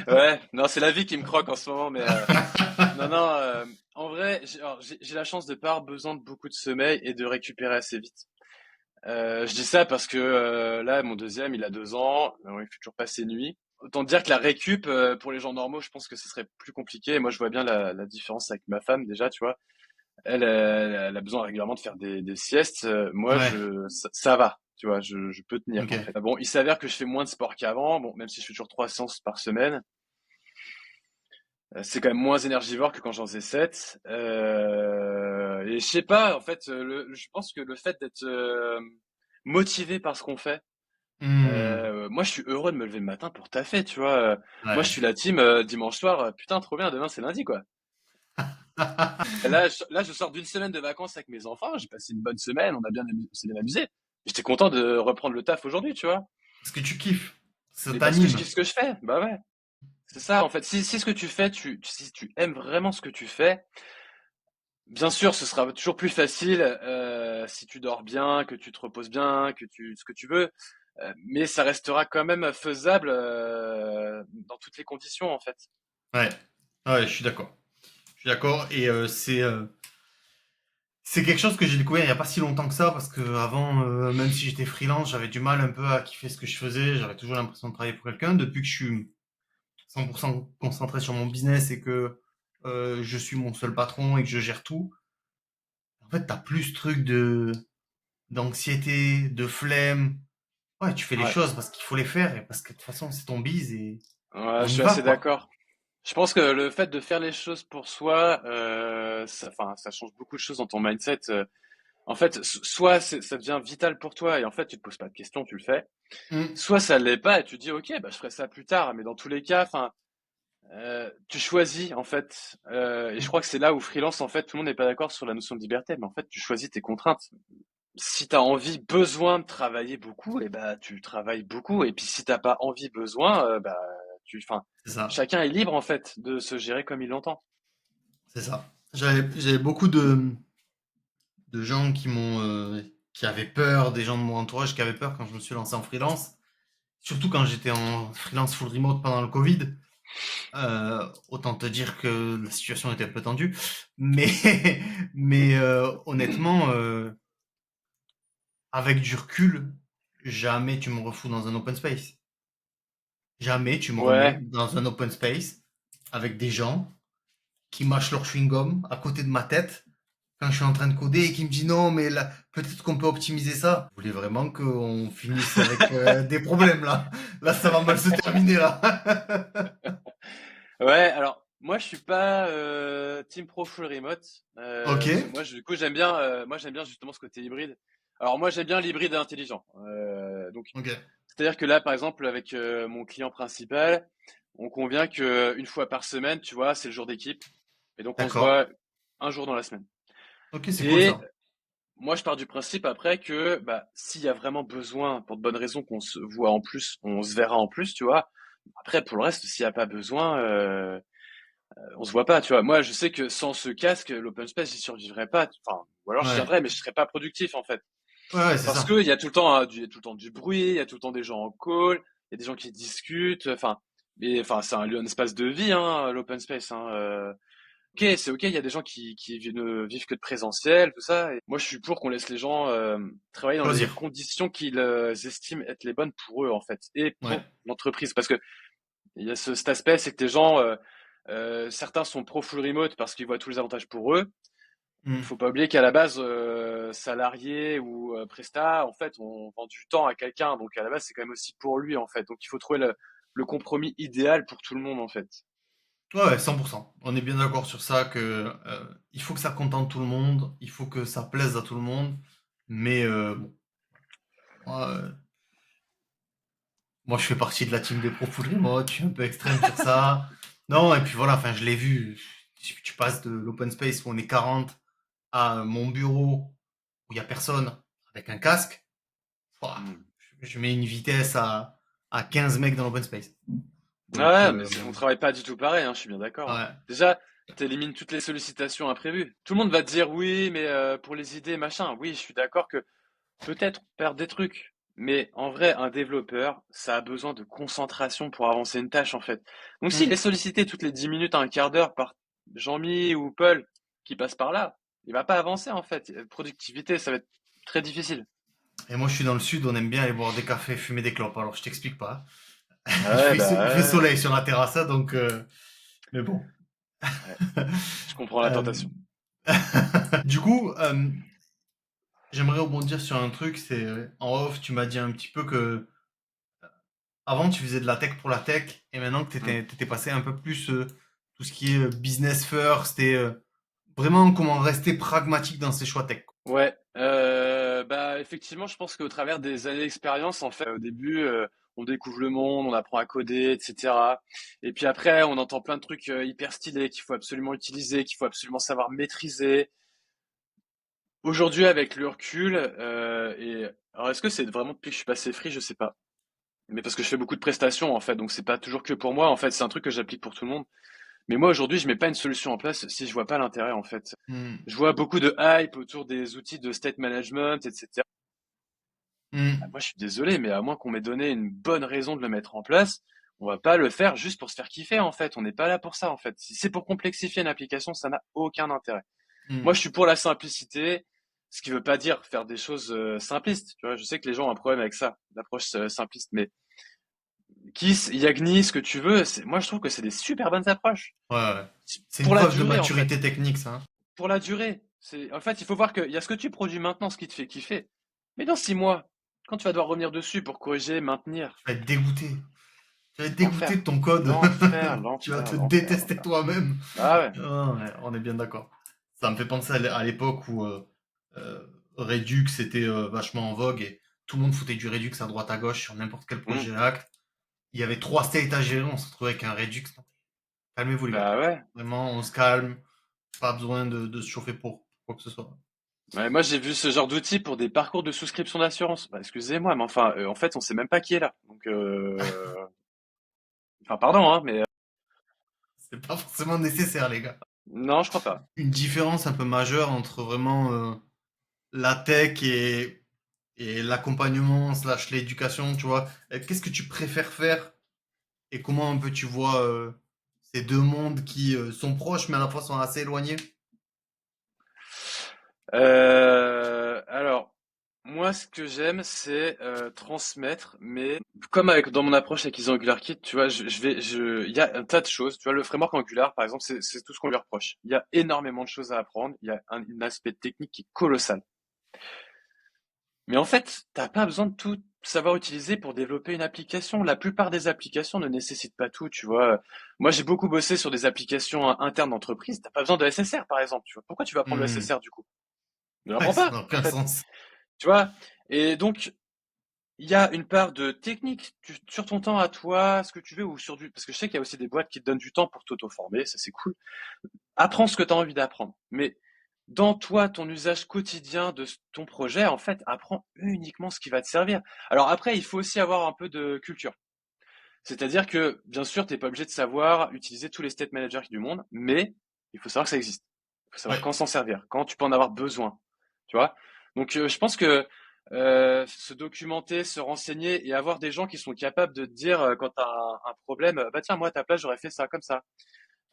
Ouais, non, c'est la vie qui me croque en ce moment, mais non, non. En vrai, j'ai la chance de pas avoir besoin de beaucoup de sommeil et de récupérer assez vite. Je dis ça parce que là, mon deuxième, il a 2 ans, il fait toujours pas ses nuits. Autant dire que la récup, pour les gens normaux, je pense que ce serait plus compliqué. Moi, je vois bien la différence avec ma femme déjà, tu vois. Elle, elle a besoin régulièrement de faire des siestes. Moi, Ouais, ça va, tu vois, je peux tenir ok. en fait. Ah bon, il s'avère que je fais moins de sport qu'avant. Bon, même si je fais toujours 3 séances par semaine, c'est quand même moins énergivore que quand j'en faisais 7. Et je sais pas, en fait, je pense que le fait d'être motivé par ce qu'on fait, Hmm. moi, je suis heureux de me lever le matin pour taffer, tu vois. Moi, je Ouais. suis la team dimanche soir. Putain, trop bien, demain c'est lundi, quoi. Là, je sors d'une semaine de vacances avec mes enfants. J'ai passé une bonne semaine. On s'est bien amusé. J'étais content de reprendre le taf aujourd'hui, tu vois. Parce que tu kiffes. Ça Mais parce que je t'anime. kiffe ce que je fais. Bah ouais. C'est ça, en fait. Si ce que tu fais, si tu aimes vraiment ce que tu fais, bien sûr, ce sera toujours plus facile si tu dors bien, que tu te reposes bien, ce que tu veux. Mais ça restera quand même faisable dans toutes les conditions, en fait. Ouais. Ouais, je suis d'accord. Je suis d'accord. Et c'est quelque chose que j'ai découvert il y a pas si longtemps que ça, parce que avant, même si j'étais freelance, j'avais du mal un peu à kiffer ce que je faisais. J'avais toujours l'impression de travailler pour quelqu'un. Depuis que je suis 100% concentré sur mon business et que je suis mon seul patron et que je gère tout, en fait, t'as plus ce truc de d'anxiété, de flemme. Ouais, tu fais les Ouais. choses parce qu'il faut les faire et parce que de toute façon, c'est ton bise et Ouais, je on y suis va, assez quoi. d'accord. Je pense que le fait de faire les choses pour soi, enfin, ça change beaucoup de choses dans ton mindset. En fait, soit ça devient vital pour toi et en fait, tu te poses pas de questions, tu le fais. Mm. Soit ça l'est pas et tu te dis, ok, bah, je ferai ça plus tard. Mais dans tous les cas, enfin, tu choisis en fait. Et je crois que c'est là où freelance, en fait, tout le monde n'est pas d'accord sur la notion de liberté. Mais en fait, tu choisis tes contraintes. Si tu as envie, besoin de travailler beaucoup, et bah, tu travailles beaucoup. Et puis, si t'as pas envie, besoin, bah, enfin, C'est ça. chacun est libre en fait de se gérer comme il l'entend. C'est ça. J'avais beaucoup de gens qui avaient peur, des gens de mon entourage qui avaient peur quand je me suis lancé en freelance. Surtout quand j'étais en freelance full remote pendant le Covid. Autant te dire que la situation était un peu tendue. Mais, mais honnêtement, avec du recul, jamais tu me refous dans un open space. Jamais tu me remets Ouais, dans un open space avec des gens qui mâchent leur chewing-gum à côté de ma tête quand je suis en train de coder et qui me dit non, mais là, peut-être qu'on peut optimiser ça. Vous voulez vraiment qu'on finisse avec des problèmes là? Là, ça va mal se terminer là. ouais. Alors moi, je suis pas team pro full remote. Ok, Moi, du coup, moi, j'aime bien justement ce côté hybride. Alors moi, j'aime bien l'hybride intelligent. Donc, ok, c'est-à-dire que là, par exemple, avec mon client principal, on convient que une fois par semaine, tu vois, c'est le jour d'équipe, et donc on se d'accord. voit un jour dans la semaine. Ok, c'est cool Et ça. moi, je pars du principe après que bah, s'il y a vraiment besoin, pour de bonnes raisons, qu'on se voit en plus, on se verra en plus, tu vois. Après, pour le reste, s'il n'y a pas besoin, on se voit pas, tu vois. Moi, je sais que sans ce casque, l'open space, j'y survivrais pas. Enfin, ou alors j'y Ouais, viendrais, mais je serais pas productif en fait. ouais, c'est Parce ça. que il y a tout le temps, il y a tout le temps du bruit, il y a tout le temps des gens en call, il y a des gens qui discutent. Enfin, mais enfin, c'est un lieu, un espace de vie, hein, l'open space. Hein, ok, c'est ok, il y a des gens qui ne vivent que de présentiel, tout ça. Et moi, je suis pour qu'on laisse les gens travailler dans les Choisir. conditions qu'ils estiment être les bonnes pour eux, en fait, et Ouais. pour l'entreprise. Parce que il y a cet aspect, c'est que les gens, certains sont pro full remote parce qu'ils voient tous les avantages pour eux. Hmm. Faut pas oublier qu'à la base, salarié ou prestat, en fait, on vend du temps à quelqu'un. Donc à la base, c'est quand même aussi pour lui, en fait. Donc il faut trouver le compromis idéal pour tout le monde, en fait. Ouais, ouais, 100%. On est bien d'accord sur ça que il faut que ça contente tout le monde, il faut que ça plaise à tout le monde. Mais bon, moi, moi, je fais partie de la team des pros full remote, je suis un peu extrême sur ça. Non, et puis voilà, enfin, je l'ai vu. Tu passes de l'open space où on est 40 à mon bureau où il y a personne avec un casque. Ouah, Hmm. je mets une vitesse à 15 mecs dans l'open space. Donc, Ouais, mais on travaille pas du tout pareil, hein, je suis bien d'accord, hein. ouais. Déjà, t'élimines toutes les sollicitations imprévues. Tout le monde va te dire oui, mais pour les idées, machin. Oui, je suis d'accord que peut-être perdre des trucs. Mais en vrai, un développeur, ça a besoin de concentration pour avancer une tâche, en fait. Donc s'il est Mm. sollicité toutes les 10 minutes à un quart d'heure par Jean-Mi ou Paul qui passe par là, il va pas avancer, en fait. Productivité, ça va être très difficile. Et moi, je suis dans le sud, on aime bien aller boire des cafés, fumer des clopes. Alors, je t'explique pas. Ouais, Il fait bah soleil sur la terrasse, hein, donc. Mais bon. ouais, ouais, je comprends la Euh, tentation. du coup, j'aimerais rebondir sur un truc. C'est en off, tu m'as dit un petit peu que avant, tu faisais de la tech pour la tech, et maintenant que tu Hmm. étais passé un peu plus tout ce qui est business first et vraiment comment rester pragmatique dans ses choix tech. Ouais, bah effectivement, je pense qu'au travers des années d'expérience, en fait, au début, on découvre le monde, on apprend à coder, etc. Et puis après, on entend plein de trucs hyper stylés qu'il faut absolument utiliser, qu'il faut absolument savoir maîtriser. Aujourd'hui, avec le recul, et alors est-ce que c'est vraiment depuis que je suis passé free, je sais pas. Mais parce que je fais beaucoup de prestations en fait, donc c'est pas toujours que pour moi. En fait, c'est un truc que j'applique pour tout le monde. Mais moi aujourd'hui, je mets pas une solution en place si je vois pas l'intérêt en fait. Hmm. Je vois beaucoup de hype autour des outils de state management, etc. Ah, Hmm. moi, je suis désolé, mais à moins qu'on m'ait donné une bonne raison de le mettre en place, on va pas le faire juste pour se faire kiffer, en fait. On n'est pas là pour ça, en fait. Si c'est pour complexifier une application, ça n'a aucun intérêt. Moi, Hmm. je suis pour la simplicité, ce qui veut pas dire faire des choses simplistes. Tu vois, je sais que les gens ont un problème avec ça, l'approche simpliste, mais Kiss, Yagni, ce que tu veux, moi, je trouve que c'est des super bonnes approches. Ouais, ouais. C'est une Pour la preuve de durée, en fait. maturité technique, ça, hein. Pour la durée. En fait, il faut voir qu'il y a ce que tu produis maintenant, ce qui te fait kiffer. Mais dans 6 mois, quand tu vas devoir revenir dessus pour corriger, maintenir, Tu vas être dégoûté. Tu vas être dégoûté de l'enfer. ton code. L'enfer, Tu vas l'enfer, te l'enfer, détester l'enfer. toi-même. Ah ouais. Ah, ouais, on est bien d'accord. Ça me fait penser à l'époque où Redux était vachement en vogue et tout le monde foutait du Redux à droite à gauche sur n'importe quel Hmm. projet React. Il y avait trois states à gérer, on se retrouvait avec un Redux. Calmez-vous les gars. Bah ouais. Vraiment, on se calme. Pas besoin de se chauffer pour quoi que ce soit. Ouais, moi, j'ai vu ce genre d'outil pour des parcours de souscription d'assurance. Bah, excusez-moi, mais enfin, en fait, on sait même pas qui est là. Donc, enfin, pardon, hein, mais C'est pas forcément nécessaire les gars. non, je crois pas. Une différence un peu majeure entre vraiment la tech et l'accompagnement slash l'éducation, tu vois. Qu'est-ce que tu préfères faire et comment un peu tu vois ces deux mondes qui sont proches mais à la fois sont assez éloignés? Alors, moi, ce que j'aime, c'est transmettre, mais comme avec dans mon approche avec les AngularKit, tu vois, il y a un tas de choses. Tu vois, le framework Angular, par exemple, c'est tout ce qu'on lui reproche. Il y a énormément de choses à apprendre. Il y a un aspect technique qui est colossal. Mais en fait, t'as pas besoin de tout savoir utiliser pour développer une application. La plupart des applications ne nécessitent pas tout, tu vois. Moi, j'ai beaucoup bossé sur des applications internes d'entreprise. T'as pas besoin de SSR, par exemple, tu vois. Pourquoi tu vas apprendre le Hmm. SSR, du coup? Ne Ouais, l'apprends ça n'a pas, en aucun fait. sens. Tu vois? Et donc, il y a une part de technique sur ton temps à toi, ce que tu veux, ou sur du, parce que je sais qu'il y a aussi des boîtes qui te donnent du temps pour t'auto-former, ça c'est cool. Apprends ce que tu as envie d'apprendre. Mais dans toi, ton usage quotidien de ton projet, en fait, apprends uniquement ce qui va te servir. Alors après, il faut aussi avoir un peu de culture. C'est-à-dire que, bien sûr, tu n'es pas obligé de savoir utiliser tous les state managers du monde, mais il faut savoir que ça existe. Il faut savoir Ouais. quand s'en servir, quand tu peux en avoir besoin. Tu vois? Donc, je pense que se documenter, se renseigner et avoir des gens qui sont capables de te dire quand tu as un problème, bah tiens, moi à ta place, j'aurais fait ça comme ça.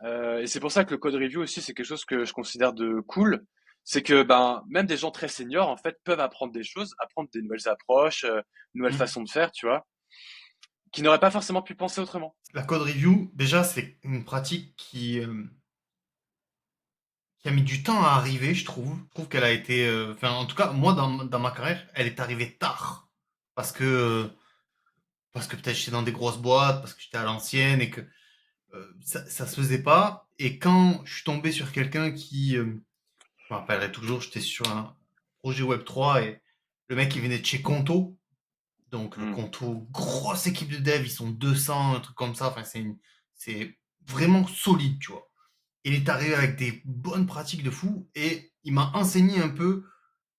Et c'est pour ça que le code review aussi, c'est quelque chose que je considère de cool. C'est que ben même des gens très seniors en fait peuvent apprendre des choses, apprendre des nouvelles approches, nouvelles Hmm. façons de faire, tu vois, qui n'auraient pas forcément pu penser autrement. La code review, déjà, c'est une pratique qui a mis du temps à arriver, je trouve. Je trouve qu'elle a été, enfin, en tout cas, moi, dans ma carrière, elle est arrivée tard. Parce que, euh, parce que peut-être j'étais dans des grosses boîtes, parce que j'étais à l'ancienne et que ça se faisait pas. Et quand je suis tombé sur quelqu'un qui, je me rappellerai toujours, j'étais sur un projet Web3 et le mec, il venait de chez Conto. Donc, Hmm. Conto, grosse équipe de dev, ils sont 200, un truc comme ça. Enfin, c'est vraiment solide, tu vois. Il est arrivé avec des bonnes pratiques de fou et il m'a enseigné un peu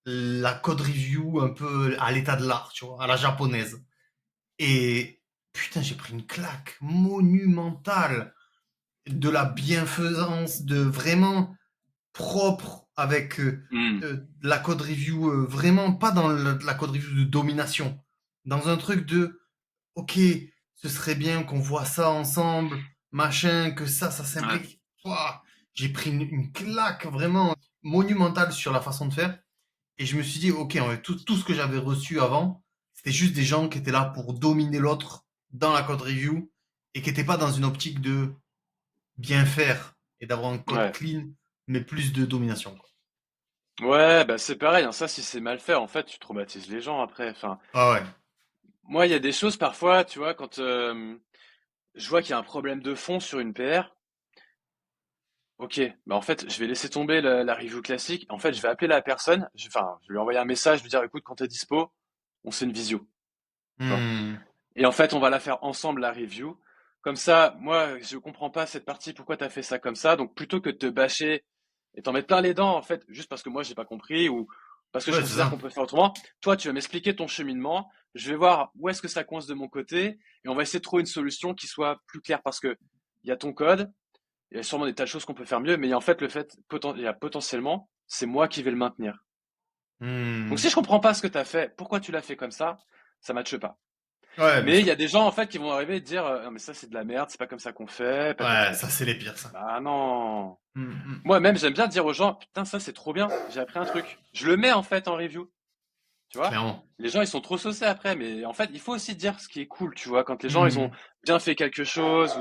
la code review un peu à l'état de l'art, tu vois, à la japonaise. Et putain, j'ai pris une claque monumentale de la bienfaisance, de vraiment propre avec Hmm. la code review, vraiment pas dans la code review de domination, dans un truc de ok, ce serait bien qu'on voit ça ensemble, machin, que ça Ouais. s'implique. Ouah, j'ai pris une claque vraiment monumentale sur la façon de faire. Et je me suis dit, ok, en fait, tout ce que j'avais reçu avant, c'était juste des gens qui étaient là pour dominer l'autre dans la code review et qui n'étaient pas dans une optique de bien faire et d'avoir un code Ouais. clean, mais plus de domination, quoi. Ouais, bah c'est pareil, hein, ça si c'est mal fait, en fait, tu traumatises les gens après. Enfin, Ah ouais. moi, il y a des choses parfois, tu vois, quand je vois qu'il y a un problème de fond sur une PR, ok, bah en fait, je vais laisser tomber la review classique. En fait, je vais appeler la personne, enfin, je vais lui envoyer un message, lui dire, écoute, quand t'es dispo, on se fait une visio, tu vois. Hmm. Et en fait, on va la faire ensemble, la review. Comme ça, moi, je comprends pas cette partie, pourquoi t'as fait ça comme ça. Donc, plutôt que de te bâcher et t'en mettre plein les dents, en fait, juste parce que moi, j'ai pas compris ou parce que je Ouais, c'est considère ça. qu'on peut faire autrement, toi, tu vas m'expliquer ton cheminement. Je vais voir où est-ce que ça coince de mon côté et on va essayer de trouver une solution qui soit plus claire parce que il y a ton code, il y a sûrement des tas de choses qu'on peut faire mieux, mais en fait, il y a potentiellement, c'est moi qui vais le maintenir. Donc, Hmm. si je comprends pas ce que t'as fait, pourquoi tu l'as fait comme ça matche pas. Ouais, bien Mais il sûr. y a des gens en fait qui vont arriver et dire non mais ça c'est de la merde, c'est pas comme ça qu'on fait, patati Ouais, ça, patata. c'est les pires, ça. Bah non. Hmm, hmm. Moi même j'aime bien dire aux gens putain ça c'est trop bien, j'ai appris un truc. Je le mets en fait en review, tu vois. Clairement. Les gens ils sont trop saucés après, mais en fait il faut aussi dire ce qui est cool, tu vois, quand les gens ils ont Hmm. bien fait quelque chose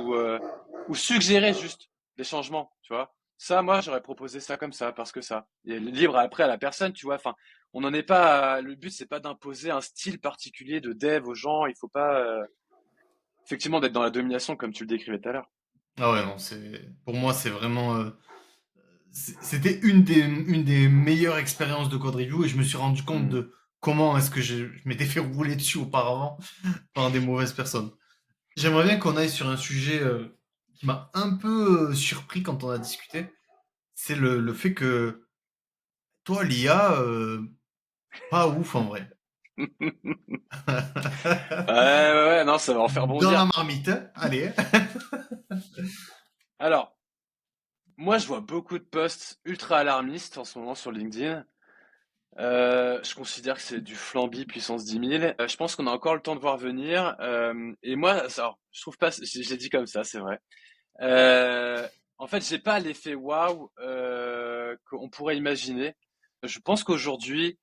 ou suggérer juste des changements, tu vois. Ça moi j'aurais proposé ça comme ça parce que ça. Et libre après à la personne, tu vois. Enfin on n'en est pas. Le but c'est pas d'imposer un style particulier de dev aux gens. Il faut pas effectivement d'être dans la domination comme tu le décrivais tout à l'heure. Ah ouais, non, pour moi, c'est vraiment, c'était une des meilleures expériences de code review et je me suis rendu compte Hmm. de comment est-ce que je m'étais fait rouler dessus auparavant par des mauvaises personnes. J'aimerais bien qu'on aille sur un sujet qui m'a un peu surpris quand on a discuté. C'est le fait que toi, l'IA, pas ouf en vrai. Ouais, ouais, ouais, non, ça va en faire Dans bondir. la marmite, hein. Allez. Alors, moi, je vois beaucoup de posts ultra alarmistes en ce moment sur LinkedIn. Je considère que c'est du Flamby puissance 10 000. Je pense qu'on a encore le temps de voir venir. Et moi, alors, je trouve pas, j'ai dit comme ça, c'est vrai. Euh, En fait, j'ai pas l'effet waouh qu'on pourrait imaginer. Je pense qu'aujourd'hui,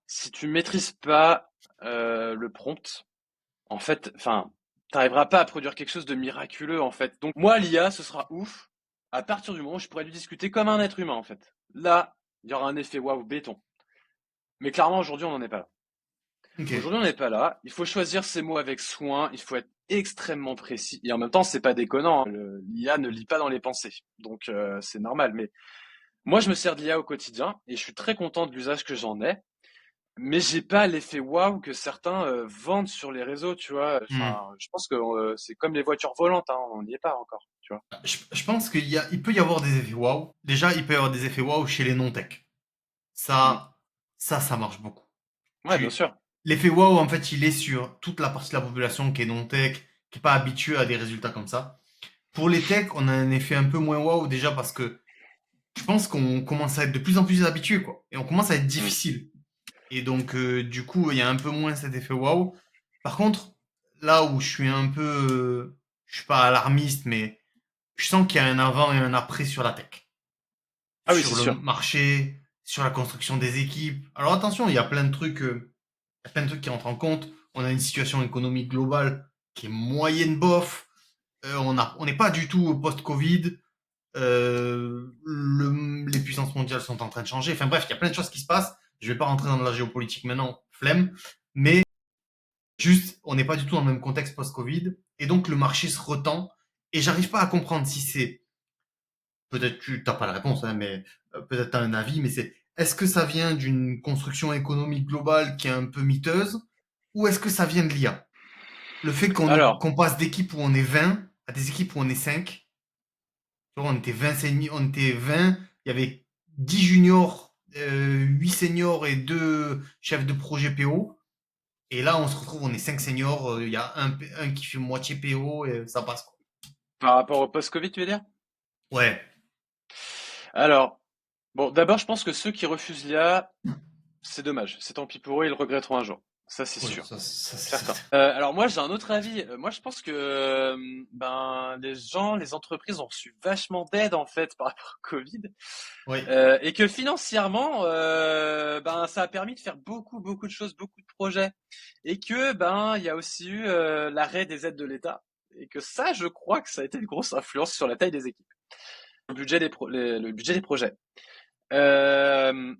si tu maîtrises pas le prompt, en fait, enfin, t'arriveras pas à produire quelque chose de miraculeux, en fait. Donc, moi, l'IA, ce sera ouf à partir du moment où je pourrais lui discuter comme un être humain, en fait. Là, il y aura un effet waouh béton. Mais clairement, aujourd'hui, on n'en est pas là. Ok. Aujourd'hui, on n'est pas là. Il faut choisir ses mots avec soin. Il faut être extrêmement précis. Et en même temps, c'est pas déconnant, hein. L'IA ne lit pas dans les pensées. Donc, c'est normal. Mais moi, je me sers de l'IA au quotidien et je suis très content de l'usage que j'en ai. Mais j'ai pas l'effet waouh que certains vendent sur les réseaux, tu vois. Hmm. Enfin, je pense que c'est comme les voitures volantes, hein, on n'y est pas encore, tu vois. Je pense il peut y avoir des effets waouh. Déjà, il peut y avoir des effets waouh chez les non-tech. Mm. Ça, ça marche beaucoup. Ouais, bien Tu, sûr. L'effet waouh, en fait, il est sur toute la partie de la population qui est non-tech, qui est pas habituée à des résultats comme ça. Pour les techs, on a un effet un peu moins waouh déjà parce que je pense qu'on commence à être de plus en plus habitué, quoi. Et on commence à être Mm. difficile. Et donc, du coup, il y a un peu moins cet effet waouh. Par contre, là où je suis un peu, je suis pas alarmiste, mais je sens qu'il y a un avant et un après sur la tech, Ah oui, sur c'est le sûr. marché, sur la construction des équipes. Alors attention, il y a plein de trucs, il y a plein de trucs qui rentrent en compte. On a une situation économique globale qui est moyenne bof. On n'est pas du tout post-Covid. Les puissances mondiales sont en train de changer. Enfin bref, il y a plein de choses qui se passent. Je vais pas rentrer dans la géopolitique maintenant, flemme. Mais juste, on n'est pas du tout dans le même contexte post-Covid. Et donc, le marché se retend. Et j'arrive pas à comprendre si c'est, peut-être tu n'as pas la réponse, hein, mais peut-être tu as un avis, mais c'est, est-ce que ça vient d'une construction économique globale qui est un peu miteuse, ou est-ce que ça vient de l'IA? Le fait Alors, qu'on passe d'équipes où on est 20 à des équipes où on est 5. Tu vois, on était 20 on était 20, il y avait 10 juniors, 8 seniors et 2 chefs de projet PO. Et là, on se retrouve, on est 5 seniors, il y a un qui fait moitié PO et ça passe, quoi. Par rapport au post-Covid, tu veux dire? Ouais, Alors, bon, d'abord, je pense que ceux qui refusent l'IA, c'est dommage. C'est tant pis pour eux, ils le regretteront un jour. Ça, c'est oui, sûr. ça c'est Certain. certain. Alors moi, j'ai un autre avis. Moi, je pense que ben les gens, les entreprises ont reçu vachement d'aide en fait par rapport au Covid, Oui. et que financièrement, ben ça a permis de faire beaucoup de choses, beaucoup de projets, et que ben il y a aussi eu l'arrêt des aides de l'État, et que ça, je crois que ça a été une grosse influence sur la taille des équipes, le budget des projets. Euh,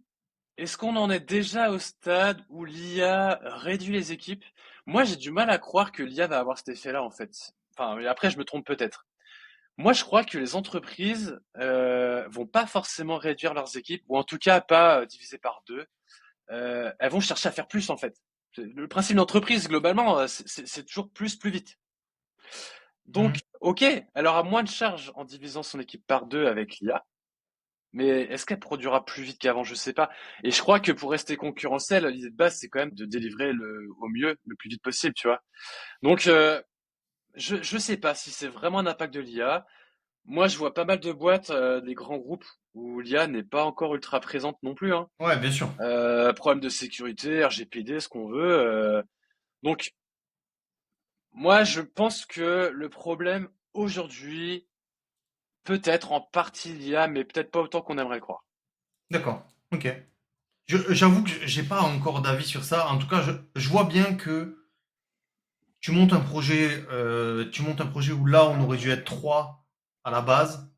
Est-ce qu'on en est déjà au stade où l'IA réduit les équipes? Moi, j'ai du mal à croire que l'IA va avoir cet effet-là, en fait. Enfin, mais après, je me trompe peut-être. Moi, je crois que les entreprises vont pas forcément réduire leurs équipes, ou en tout cas pas diviser par deux. Elles vont chercher à faire plus, en fait. Le principe d'entreprise, globalement, c'est toujours plus, plus vite. Mhm. Donc, ok, elle aura moins de charges en divisant son équipe par deux avec l'IA. Mais est-ce qu'elle produira plus vite qu'avant? Je sais pas. Et je crois que pour rester concurrentiel, l'idée de base, c'est quand même de délivrer au mieux, le plus vite possible, tu vois. Donc, je sais pas si c'est vraiment un impact de l'IA. Moi, je vois pas mal de boîtes, des grands groupes où l'IA n'est pas encore ultra présente non plus, hein. Ouais, bien sûr. Problème de sécurité, RGPD, ce qu'on veut. Donc, moi, je pense que le problème aujourd'hui, peut-être en partie l'IA, mais peut-être pas autant qu'on aimerait le croire. D'accord. Ok. J'avoue que j'ai pas encore d'avis sur ça. En tout cas, je vois bien que tu montes un projet où là, on aurait dû être trois à la base.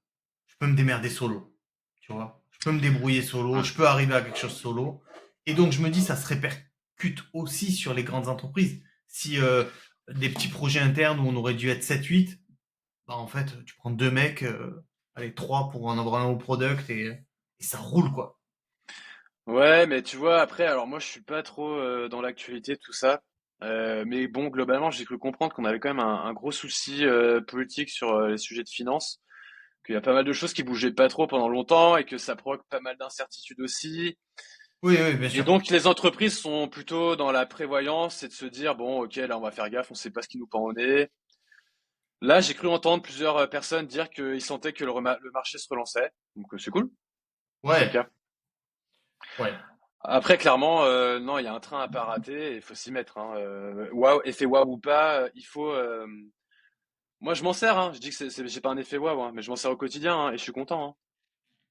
Je peux me démerder solo. Tu vois? Je peux me débrouiller solo. Hmm. Je peux arriver à quelque chose solo. Et donc, je me dis, ça se répercute aussi sur les grandes entreprises. Si des petits projets internes où on aurait dû être sept huit, bah, en fait, tu prends deux mecs, allez, trois pour en avoir un au product et ça roule, quoi. Ouais, mais tu vois, après, alors moi, je suis pas trop dans l'actualité, de tout ça. Mais bon, globalement, j'ai cru comprendre qu'on avait quand même un gros souci politique sur les sujets de finance, qu'il y a pas mal de choses qui bougeaient pas trop pendant longtemps et que ça provoque pas mal d'incertitudes aussi. Oui, oui, bien Et sûr. donc, les entreprises sont plutôt dans la prévoyance et de se dire, bon, ok, là, on va faire gaffe, on sait pas ce qui nous pend au nez. Là, j'ai cru entendre plusieurs personnes dire qu'ils sentaient que le marché se relançait. Donc, c'est cool, c'est le Ouais, cas. ouais. Après, clairement, non, il y a un train à pas rater, il faut s'y mettre, hein. Waouh, effet waouh ou pas, il faut. Moi, je m'en sers, hein. Je dis que j'ai pas un effet waouh, hein, mais je m'en sers au quotidien, hein, et je suis content,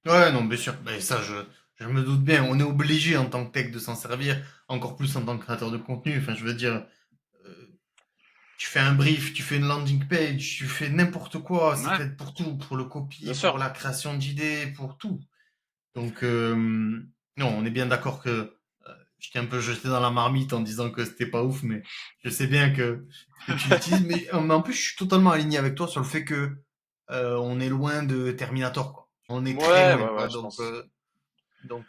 hein. Ouais, non, bien sûr. Mais ça, je me doute bien. On est obligé en tant que tech de s'en servir, encore plus en tant que créateur de contenu. Enfin, je veux dire, euh, tu fais un brief, tu fais une landing page, tu fais n'importe quoi. Ça Ouais, t'aide pour tout, pour le bien copy, pour sûr. la création d'idées, pour tout. Donc, non, on est bien d'accord que je t'ai un peu jeté dans la marmite en disant que c'était pas ouf, mais je sais bien que tu l'utilises. Mais en plus, je suis totalement aligné avec toi sur le fait que on est loin de Terminator, quoi. On est très Ouais, loin, ouais, quoi. ouais, je pense. Donc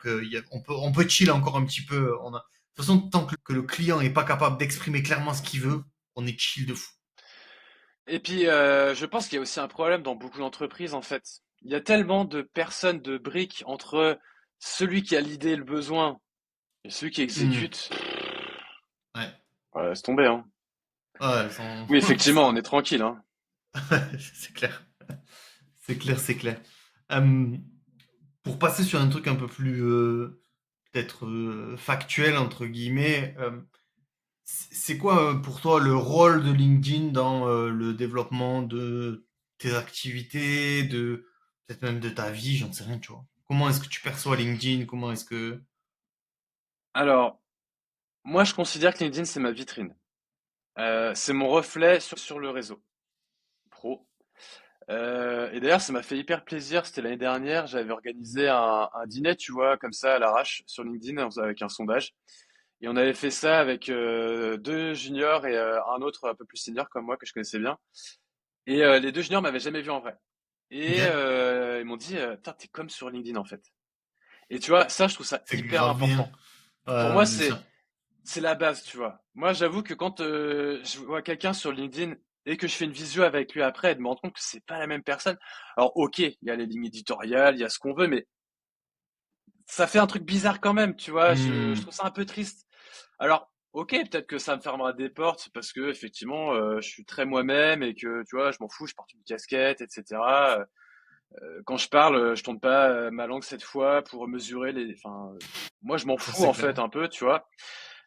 on peut chill encore un petit peu. De toute façon, tant que le client est pas capable d'exprimer clairement ce qu'il veut, on est chill de fou. Et puis, je pense qu'il y a aussi un problème dans beaucoup d'entreprises, en fait. Il y a tellement de personnes, de briques entre celui qui a l'idée et le besoin et celui qui Hmm. exécute. Ouais. Ouais, laisse tomber, hein. Ouais, Oui, effectivement, on ça- est tranquille, hein. c'est clair. C'est clair, c'est clair. Euh, pour passer sur un truc un peu plus peut-être factuel entre guillemets, c'est quoi pour toi le rôle de LinkedIn dans le développement de tes activités, de peut-être même de ta vie, j'en sais rien, tu vois. Comment est-ce que tu perçois LinkedIn? Comment est-ce que... Alors, moi, je considère que LinkedIn, c'est ma vitrine. C'est mon reflet sur le réseau pro. Et d'ailleurs, ça m'a fait hyper plaisir. C'était l'année dernière. J'avais organisé un dîner, tu vois, comme ça, à l'arrache, sur LinkedIn, avec un sondage. Et on avait fait ça avec deux juniors et un autre un peu plus senior comme moi, que je connaissais bien. Et les deux juniors m'avaient jamais vu en vrai. Ok, Et ils m'ont dit, putain, t'es comme sur LinkedIn, en fait. Et tu vois, ça, je trouve ça c'est hyper grave bien. important. Pour moi, Bien sûr. c'est la base, tu vois. Moi, j'avoue que quand je vois quelqu'un sur LinkedIn et que je fais une visio avec lui après, de me rendre compte que c'est pas la même personne. Alors, ok, il y a les lignes éditoriales, il y a ce qu'on veut, mais ça fait un truc bizarre quand même, tu vois. Je Hmm. trouve ça un peu triste. Alors, ok, peut-être que ça me fermera des portes parce que effectivement, je suis très moi-même et que tu vois, je m'en fous, je porte une casquette, etc. Quand je parle, je tourne pas ma langue cette fois pour mesurer les. Enfin, moi, je m'en Ça, fous c'est en clair. fait un peu, tu vois.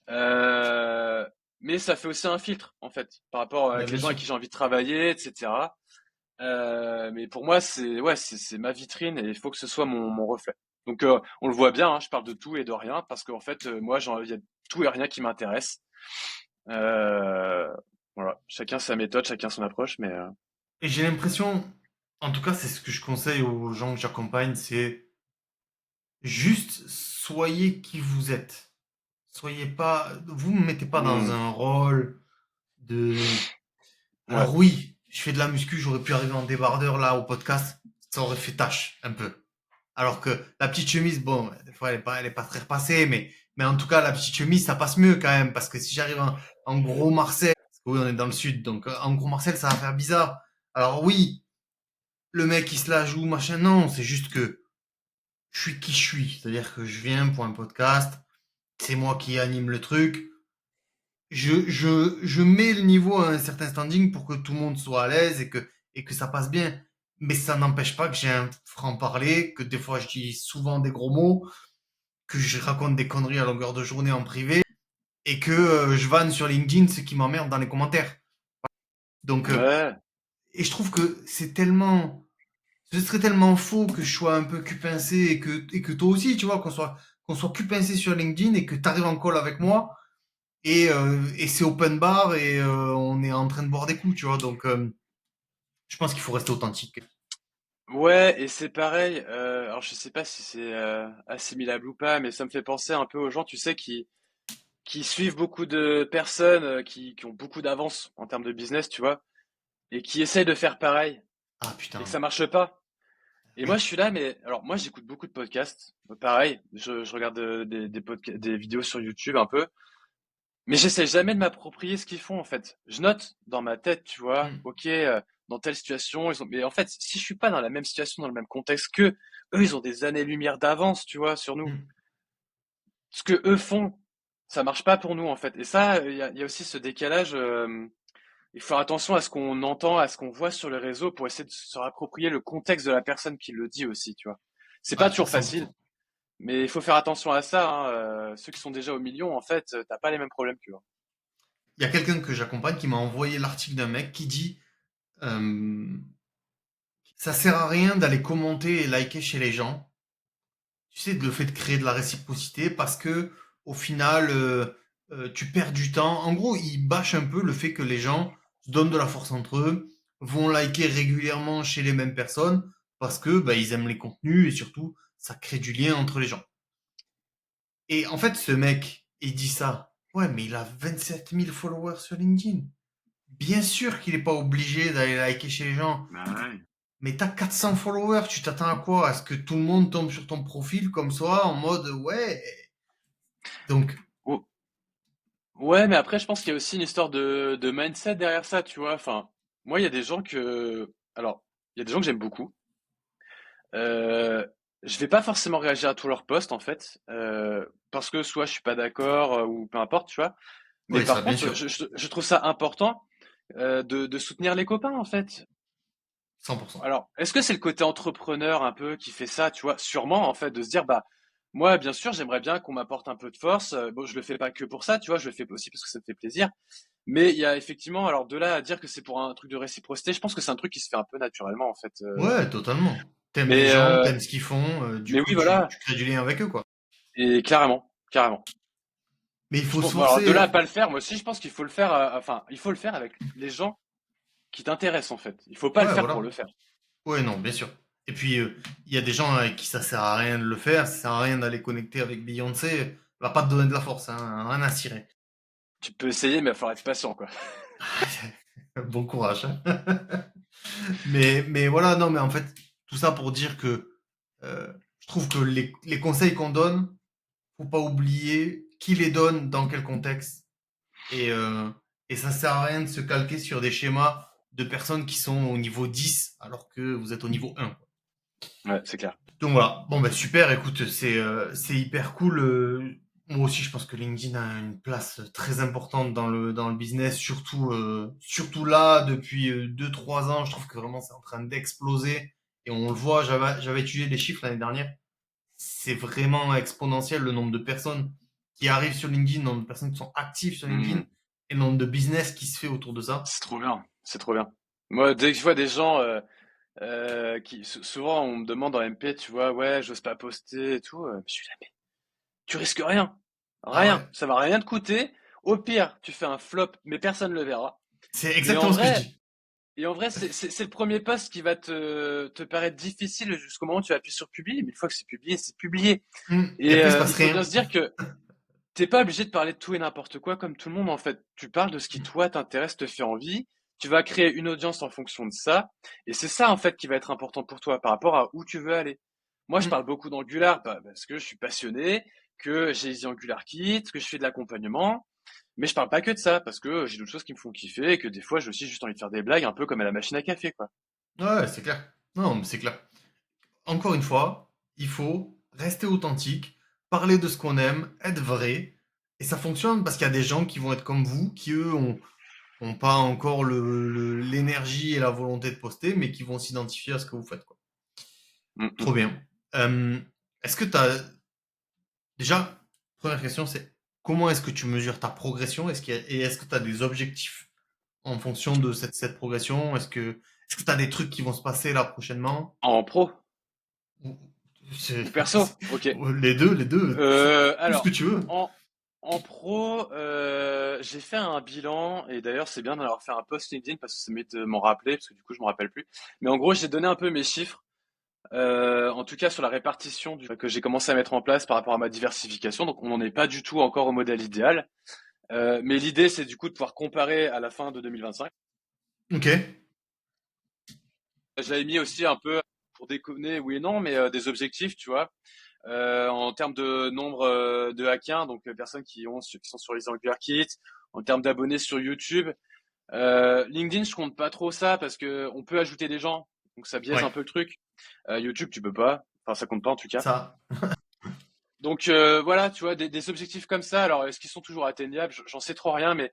Euh, mais ça fait aussi un filtre en fait par rapport Bah, avec les bien gens sûr. avec qui j'ai envie de travailler, etc. Mais pour moi, c'est ouais, c'est ma vitrine et il faut que ce soit mon reflet. Donc, on le voit bien, hein, je parle de tout et de rien parce qu'en fait, moi, il y a tout et rien qui m'intéresse. Euh, voilà, chacun sa méthode, chacun son approche, mais Et j'ai l'impression, en tout cas, c'est ce que je conseille aux gens que j'accompagne, c'est juste soyez qui vous êtes. Soyez pas, vous me mettez pas dans hmm, un rôle de. ouais, Alors oui, je fais de la muscu, j'aurais pu arriver en débardeur là au podcast, ça aurait fait tâche un peu. Alors que la petite chemise, bon, des fois elle est pas très repassée, mais en tout cas la petite chemise ça passe mieux quand même parce que si j'arrive en gros Marcel, parce que oui on est dans le sud, donc en gros Marcel ça va faire bizarre. Alors oui, le mec il se la joue machin, non, c'est juste que je suis qui je suis, c'est-à-dire que je viens pour un podcast, c'est moi qui anime le truc, je mets le niveau à un certain standing pour que tout le monde soit à l'aise et que ça passe bien. Mais ça n'empêche pas que j'ai un franc-parler, que des fois je dis souvent des gros mots, que je raconte des conneries à longueur de journée en privé et que je vanne sur LinkedIn ce qui m'emmerde dans les commentaires. Donc, ouais. et je trouve que c'est tellement, ce serait tellement faux que je sois un peu cupincé et que toi aussi, tu vois, qu'on soit cupincé sur LinkedIn et que tu arrives en call avec moi et c'est open bar et on est en train de boire des coups, tu vois. Donc, je pense qu'il faut rester authentique. Ouais, et c'est pareil. Alors je sais pas si c'est assimilable ou pas, mais ça me fait penser un peu aux gens, tu sais, qui suivent beaucoup de personnes qui ont beaucoup d'avance en termes de business, tu vois, et qui essayent de faire pareil Ah et que putain, ça marche pas. Et moi oui. je suis là, mais alors moi j'écoute beaucoup de podcasts, pareil, je regarde des vidéos sur YouTube un peu, mais j'essaie jamais de m'approprier ce qu'ils font en fait. Je note dans ma tête, tu vois, Mm, ok, dans telle situation, mais en fait, si je suis pas dans la même situation, dans le même contexte qu'eux, eux, ils ont des années-lumière d'avance, tu vois, sur nous. mm. Ce que eux font, ça marche pas pour nous en fait. Et ça, il y a aussi ce décalage. Il faut faire attention à ce qu'on entend, à ce qu'on voit sur les réseaux pour essayer de se rapproprier le contexte de la personne qui le dit aussi, tu vois. C'est pas Ouais, à toujours facile, 100%. mais il faut faire attention à ça, hein. Ceux qui sont déjà au million, en fait, t'as pas les mêmes problèmes que eux. Il y a quelqu'un que j'accompagne qui m'a envoyé l'article d'un mec qui dit euh, ça sert à rien d'aller commenter et liker chez les gens. Tu sais, le fait de créer de la réciprocité parce que au final, tu perds du temps. En gros, il bâche un peu le fait que les gens se donnent de la force entre eux, vont liker régulièrement chez les mêmes personnes parce que bah, ils aiment les contenus et surtout, ça crée du lien entre les gens. Et en fait, ce mec, il dit ça. Ouais, mais il a 27 000 followers sur LinkedIn. Bien sûr qu'il n'est pas obligé d'aller liker chez les gens. Bah ouais. Mais t'as 400 followers, tu t'attends à quoi? À ce que tout le monde tombe sur ton profil comme ça, en mode ouais. Donc, Oh, ouais, mais après, je pense qu'il y a aussi une histoire de mindset derrière ça, tu vois. Enfin, moi, il y a des gens que, alors, il y a des gens que j'aime beaucoup. Euh, je vais pas forcément réagir à tous leurs posts, en fait, parce que soit je suis pas d'accord ou peu importe, tu vois. Mais oui, ça, par bien contre, sûr. je trouve ça important de soutenir les copains, en fait. 100%. Alors, est-ce que c'est le côté entrepreneur un peu qui fait ça, tu vois? Sûrement, en fait, de se dire, bah, moi, bien sûr, j'aimerais bien qu'on m'apporte un peu de force. Bon, je le fais pas que pour ça, tu vois, je le fais aussi parce que ça me fait plaisir. Mais il y a effectivement, alors de là à dire que c'est pour un truc de réciprocité, je pense que c'est un truc qui se fait un peu naturellement, en fait. Ouais, totalement. T'aimes les Mais, gens, euh, t'aimes ce qu'ils font, du mais coup, oui, voilà. tu crées du lien avec eux, quoi. Et carrément, carrément. Mais il Je faut se pense, bon, alors de forcer. là à pas le faire, moi aussi, je pense qu'il faut le faire, enfin, il faut le faire avec les gens qui t'intéressent, en fait. Il faut pas le Ouais, faire pour voilà. le faire. Ouais, non, bien sûr. Et puis, il y a des gens avec qui ça sert à rien de le faire, ça sert à rien d'aller connecter avec Beyoncé, elle va pas te donner de la force, hein, rien à cirer. Tu peux essayer, mais il va falloir être patient, quoi. Bon courage, hein. Mais voilà, non, mais en fait, tout ça pour dire que je trouve que les conseils qu'on donne, faut pas oublier qui les donne, dans quel contexte. Et, euh, et ça sert à rien de se calquer sur des schémas de personnes qui sont au niveau 10 alors que vous êtes au niveau 1. Ouais, c'est clair. Donc voilà, bon bah super, écoute, c'est hyper cool. Moi aussi, je pense que LinkedIn a une place très importante dans le business, surtout là, depuis 2-3 ans, je trouve que vraiment c'est en train d'exploser. Et on le voit, j'avais étudié les chiffres l'année dernière. C'est vraiment exponentiel le nombre de personnes qui arrivent sur LinkedIn, le nombre de personnes qui sont actives sur LinkedIn Hmm. et le nombre de business qui se fait autour de ça. C'est trop bien, c'est trop bien. Moi, dès que je vois des gens souvent on me demande en MP, tu vois, ouais, j'ose pas poster et tout, je suis là, mais tu risques rien, Ah ouais, rien, ça va rien te coûter. Au pire, tu fais un flop, mais personne ne le verra. c'est Et en exactement ce que je vrai, dis. c'est le premier post qui va te paraître difficile jusqu'au moment où tu appuies sur publier. Mais une fois que c'est publié, c'est publié. Et Et après, il se passe il faut bien rien. se dire que t'es pas obligé de parler de tout et n'importe quoi comme tout le monde en fait. Tu parles de ce qui toi t'intéresse, te fait envie. Tu vas créer une audience en fonction de ça. Et c'est ça en fait qui va être important pour toi par rapport à où tu veux aller. Moi, je Mm. parle beaucoup d'Angular parce que je suis passionné, que j'ai Easy Angular Kit, que je fais de l'accompagnement. Mais je parle pas que de ça parce que j'ai d'autres choses qui me font kiffer et que des fois j'ai aussi juste envie de faire des blagues un peu comme à la machine à café quoi. Ouais, c'est clair. Non, mais c'est clair. Encore une fois, il faut rester authentique, parler de ce qu'on aime, être vrai. Et ça fonctionne parce qu'il y a des gens qui vont être comme vous, qui eux ont pas encore l'énergie et la volonté de poster, mais qui vont s'identifier à ce que vous faites, quoi. Mm, Trop mm. bien. Euh, est-ce que tu as déjà, première question, c'est comment est-ce que tu mesures ta progression? Et est-ce que tu as des objectifs en fonction de cette progression? Est-ce que tu as des trucs qui vont se passer là prochainement? En pro Ou- c'est- ou perso? Ok. les deux, tout ce que Alors, tu veux. en, en pro, j'ai fait un bilan, et d'ailleurs c'est bien d'en avoir fait un post LinkedIn parce que ça m'aide de m'en rappeler, parce que du coup je me rappelle plus. Mais en gros, j'ai donné un peu mes chiffres, en tout cas sur la répartition que j'ai commencé à mettre en place par rapport à ma diversification. Donc on n'en est pas du tout encore au modèle idéal. Mais l'idée c'est du coup de pouvoir comparer à la fin de 2025. Ok. J'avais mis aussi un peu, pour déconner, oui et non, mais des objectifs, tu vois. En termes de nombre de hackers, donc personnes qui sont sur les AngularKit, en termes d'abonnés sur YouTube. LinkedIn, je compte pas trop ça parce que on peut ajouter des gens, donc ça biaise Ouais. un peu le truc. YouTube, tu peux pas, enfin ça compte pas en tout cas. Ça. Donc voilà, tu vois, des objectifs comme ça. Alors est-ce qu'ils sont toujours atteignables? J'en sais trop rien, mais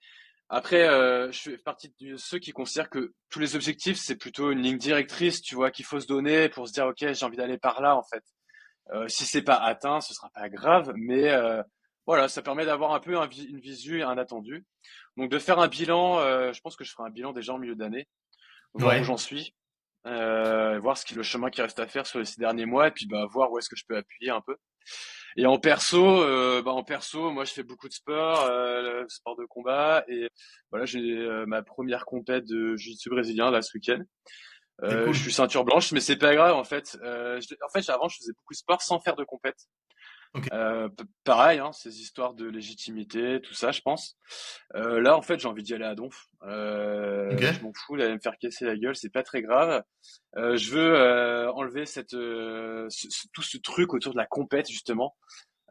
après, je fais partie de ceux qui considèrent que tous les objectifs, c'est plutôt une ligne directrice, tu vois, qu'il faut se donner pour se dire, ok, j'ai envie d'aller par là, en fait. Si c'est pas atteint, ce sera pas grave, mais voilà, ça permet d'avoir un peu une visu et un attendu. Donc de faire un bilan, je pense que je ferai un bilan déjà en milieu d'année, voir où Ouais. j'en suis, voir le chemin qui reste à faire sur les 6 derniers mois, et puis bah voir où est-ce que je peux appuyer un peu. Et en perso, moi je fais beaucoup de sport, sport de combat, et voilà, j'ai ma première compète de jiu-jitsu brésilien là ce week-end. C'est Je cool. suis ceinture blanche, mais c'est pas grave en fait. En fait, avant, je faisais beaucoup de sport sans faire de compète. Ok. Pareil, hein, ces histoires de légitimité, tout ça, je pense. Là, en fait, j'ai envie d'y aller à donf. Ok. Je m'en fous d'aller me faire casser la gueule, c'est pas très grave. Je veux enlever tout ce truc autour de la compète justement,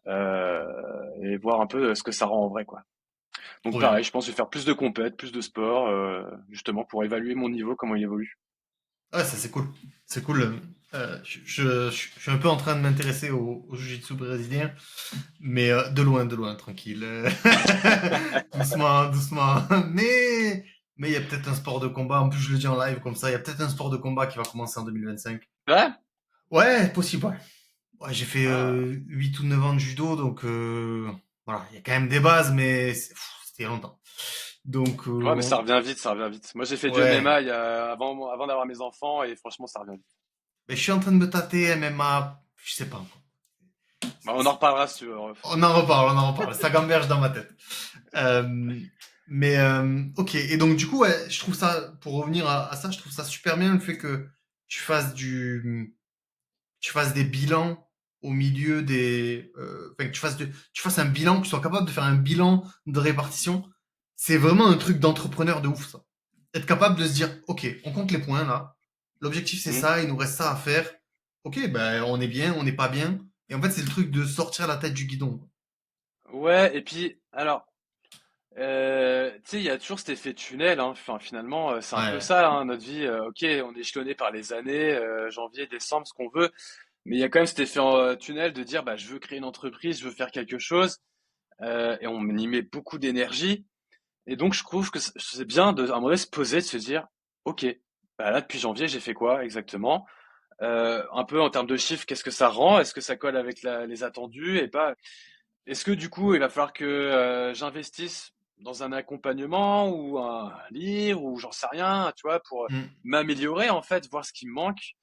euh, et voir un peu ce que ça rend en vrai, quoi. Donc Trop pareil, bien. je pense que je vais faire plus de compète, plus de sport, justement pour évaluer mon niveau, comment il évolue. Ouais, ça c'est cool. C'est cool. Je suis un peu en train de m'intéresser au jiu-jitsu brésilien, mais de loin, tranquille. Doucement, doucement. Mais il y a peut-être un sport de combat. En plus, je le dis en live comme ça. Il y a peut-être un sport de combat qui va commencer en 2025. Ouais? Ouais, possible. Ouais. Ouais, j'ai fait Ah. 8 ou 9 ans de judo, donc voilà, il y a quand même des bases, mais c'était il y a longtemps. Donc Ouais, mais ça revient vite, ça revient vite. Moi, j'ai fait du ouais, MMA avant d'avoir mes enfants et franchement, ça revient vite. mais je suis en train de me tâter MMA, je sais pas encore. Bah, on en reparlera si tu veux, ref. On en reparle, ça gamberge dans ma tête. Euh, mais ok, et donc du coup, ouais, je trouve ça, pour revenir à ça, je trouve ça super bien le fait que tu fasses tu fasses des bilans au milieu enfin, que tu fasses un bilan, que tu sois capable de faire un bilan de répartition. C'est vraiment un truc d'entrepreneur de ouf, ça. Être capable de se dire, ok, on compte les points là. L'objectif c'est Hmm. ça, il nous reste ça à faire. Ok, ben on est bien, on n'est pas bien. Et en fait, c'est le truc de sortir la tête du guidon. Ouais, et puis, alors, tu sais, il y a toujours cet effet tunnel, hein. Enfin, finalement, c'est un peu Ouais, ça, hein, notre vie. Ok, on est échelonné par les années, janvier, décembre, ce qu'on veut. Mais il y a quand même cet effet tunnel de dire, bah, je veux créer une entreprise, je veux faire quelque chose. et on y met beaucoup d'énergie. Et donc, je trouve que c'est bien à un moment donné, se poser, de se dire, OK, bah là, depuis janvier, j'ai fait quoi exactement? Un peu en termes de chiffres, qu'est-ce que ça rend? Est-ce que ça colle avec les attendus? Et pas, est-ce que du coup, il va falloir que j'investisse dans un accompagnement ou un livre ou j'en sais rien, tu vois, pour Mm. m'améliorer en fait, voir ce qui me manque,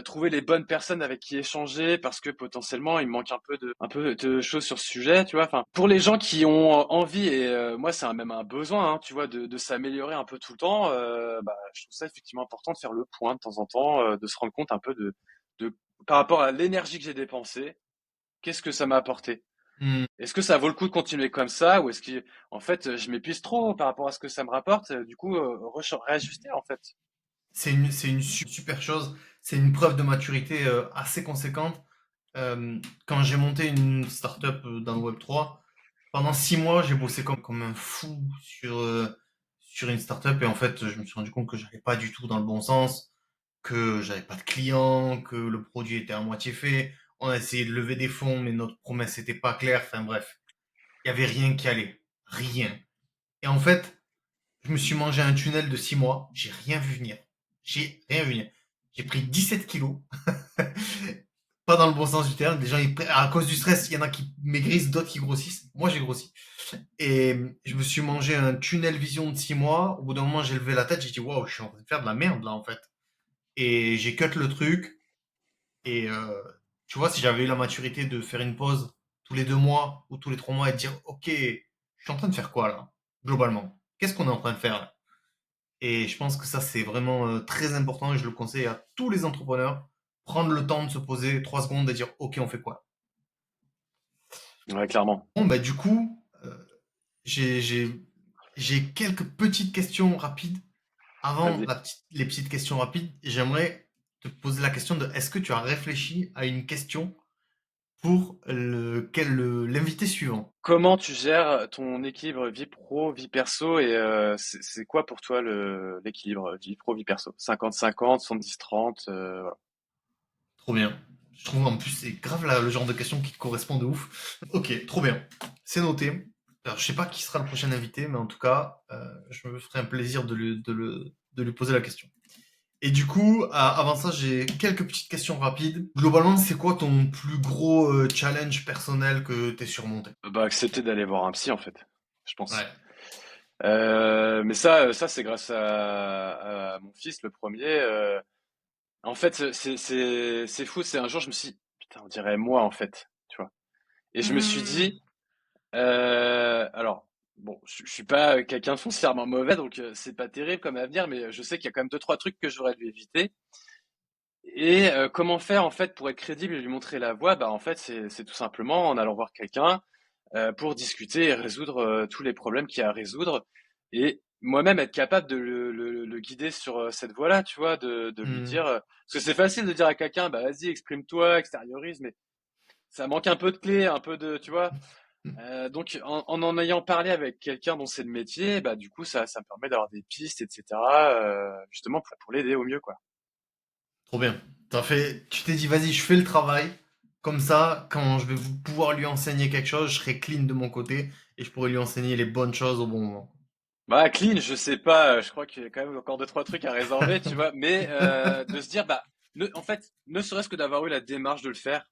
trouver les bonnes personnes avec qui échanger parce que potentiellement il me manque un peu de choses sur ce sujet, tu vois. Enfin, pour les gens qui ont envie et moi c'est même un besoin, hein, tu vois, de s'améliorer un peu tout le temps. Bah, je trouve ça effectivement important de faire le point de temps en temps, de se rendre compte un peu de par rapport à l'énergie que j'ai dépensée, qu'est-ce que ça m'a apporté. Mm. Est-ce que ça vaut le coup de continuer comme ça ou est-ce que en fait je m'épuise trop par rapport à ce que ça me rapporte, du coup réajuster en fait. C'est une super chose. C'est une preuve de maturité assez conséquente. Quand j'ai monté une startup dans le Web3, pendant 6 mois, j'ai bossé comme un fou sur une startup et en fait, je me suis rendu compte que j'allais pas du tout dans le bon sens, que j'avais pas de clients, que le produit était à moitié fait. On a essayé de lever des fonds, mais notre promesse n'était pas claire. Enfin bref, il y avait rien qui allait. Rien. Et en fait, je me suis mangé un tunnel de 6 mois. J'ai rien vu venir. J'ai rien vu venir. J'ai pris 17 kilos. Pas dans le bon sens du terme. Les gens, à cause du stress, il y en a qui maigrissent, d'autres qui grossissent. Moi, j'ai grossi. Et je me suis mangé un tunnel vision de 6 mois. Au bout d'un moment, j'ai levé la tête. J'ai dit, waouh, je suis en train de faire de la merde là, en fait. Et j'ai cut le truc. Et tu vois, si j'avais eu la maturité de faire une pause tous les 2 mois ou tous les 3 mois et de dire, ok, je suis en train de faire quoi là, globalement? Qu'est-ce qu'on est en train de faire là? Et je pense que ça, c'est vraiment très important et je le conseille à tous les entrepreneurs. Prendre le temps de se poser 3 secondes et dire, ok, on fait quoi? Ouais, clairement. Bon, bah du coup, j'ai, j'ai, j'ai quelques petites questions rapides. Avant Vas-y. les petites questions rapides, j'aimerais te poser la question de est-ce que tu as réfléchi à une question pour l'invité suivant? Comment tu gères ton équilibre vie pro, vie perso et c'est quoi pour toi l'équilibre vie pro, vie perso? 50-50, 70-30, voilà. Trop bien. Je trouve en plus c'est grave le genre de question qui te correspond de ouf. Ok, trop bien. C'est noté. Alors je sais pas qui sera le prochain invité, mais en tout cas, je me ferai un plaisir de lui poser la question. Et du coup, avant ça, j'ai quelques petites questions rapides. Globalement, c'est quoi ton plus gros challenge personnel que t'es surmonté? Bah, accepter d'aller voir un psy en fait, je pense. Ouais. Mais ça c'est grâce à mon fils, le premier. En fait, c'est fou. C'est un jour, je me suis dit, putain, on dirait moi en fait, tu vois. Et je me suis Hmm. dit, alors, bon, je suis pas quelqu'un de foncièrement mauvais, donc c'est pas terrible comme avenir, mais je sais qu'il y a quand même deux, trois trucs que j'aurais dû éviter. Et comment faire en fait pour être crédible et lui montrer la voie? Bah en fait, c'est tout simplement en allant voir quelqu'un pour discuter et résoudre tous les problèmes qu'il y a à résoudre. Et moi-même être capable de le guider sur cette voie-là, tu vois, de lui Hmm. dire, parce que c'est facile de dire à quelqu'un, bah vas-y, exprime-toi, extériorise, mais ça manque un peu de clés, un peu de, tu vois. Donc en ayant parlé avec quelqu'un dont c'est le métier, bah du coup ça me permet d'avoir des pistes, etc. Justement pour l'aider au mieux, quoi. Trop bien. Tu t'es dit, vas-y, je fais le travail. Comme ça, quand je vais pouvoir lui enseigner quelque chose, je serai clean de mon côté et je pourrai lui enseigner les bonnes choses au bon moment. Bah clean, je sais pas, je crois qu'il y a quand même encore deux trois trucs à résorber, tu vois. Mais de se dire, bah en fait, ne serait-ce que d'avoir eu la démarche de le faire,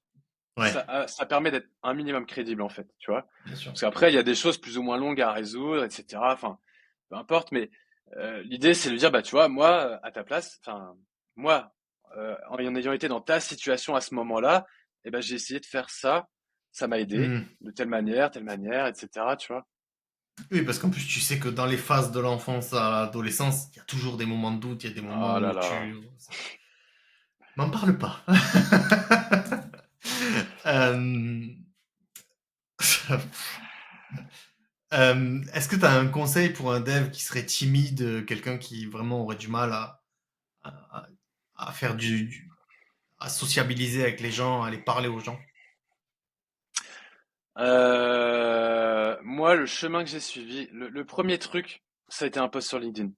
Ouais, ça permet d'être un minimum crédible en fait, tu vois. bien sûr. Parce qu'après il y a des choses plus ou moins longues à résoudre, etc. Enfin, peu importe, mais l'idée c'est de dire, bah tu vois, moi à ta place, enfin moi en ayant été dans ta situation à ce moment-là, eh ben j'ai essayé de faire ça, ça m'a aidé Hmm. de telle manière, etc. Tu vois. Oui, parce qu'en plus, tu sais que dans les phases de l'enfance à l'adolescence, il y a toujours des moments de doute, il y a des moments Ah là où là. tu... M'en parle pas. Euh, est-ce que tu as un conseil pour un dev qui serait timide, quelqu'un qui vraiment aurait du mal à, à faire à sociabiliser avec les gens, à aller parler aux gens? Moi, le chemin que j'ai suivi, le premier truc, ça a été un post sur LinkedIn.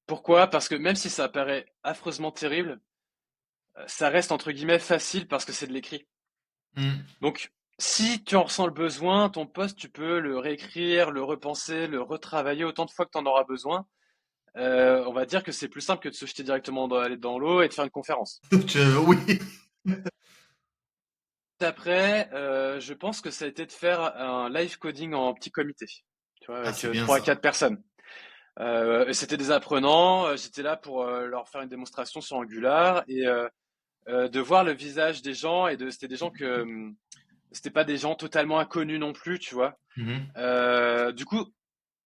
Pourquoi? Parce que même si ça paraît affreusement terrible, ça reste entre guillemets facile parce que c'est de l'écrit. Hmm. Donc, Si tu en ressens le besoin, ton post, tu peux le réécrire, le repenser, le retravailler autant de fois que tu en auras besoin. On va dire que c'est plus simple que de se jeter directement dans l'eau et de faire une conférence. Oui. Après, je pense que ça a été de faire un live coding en petit comité, tu vois, Ah, avec c'est bien 3 à ça. 4 personnes. Et c'était des apprenants, j'étais là pour leur faire une démonstration sur Angular et de voir le visage des gens c'était des gens que c'était pas des gens totalement inconnus non plus, tu vois. Mhm. Du coup,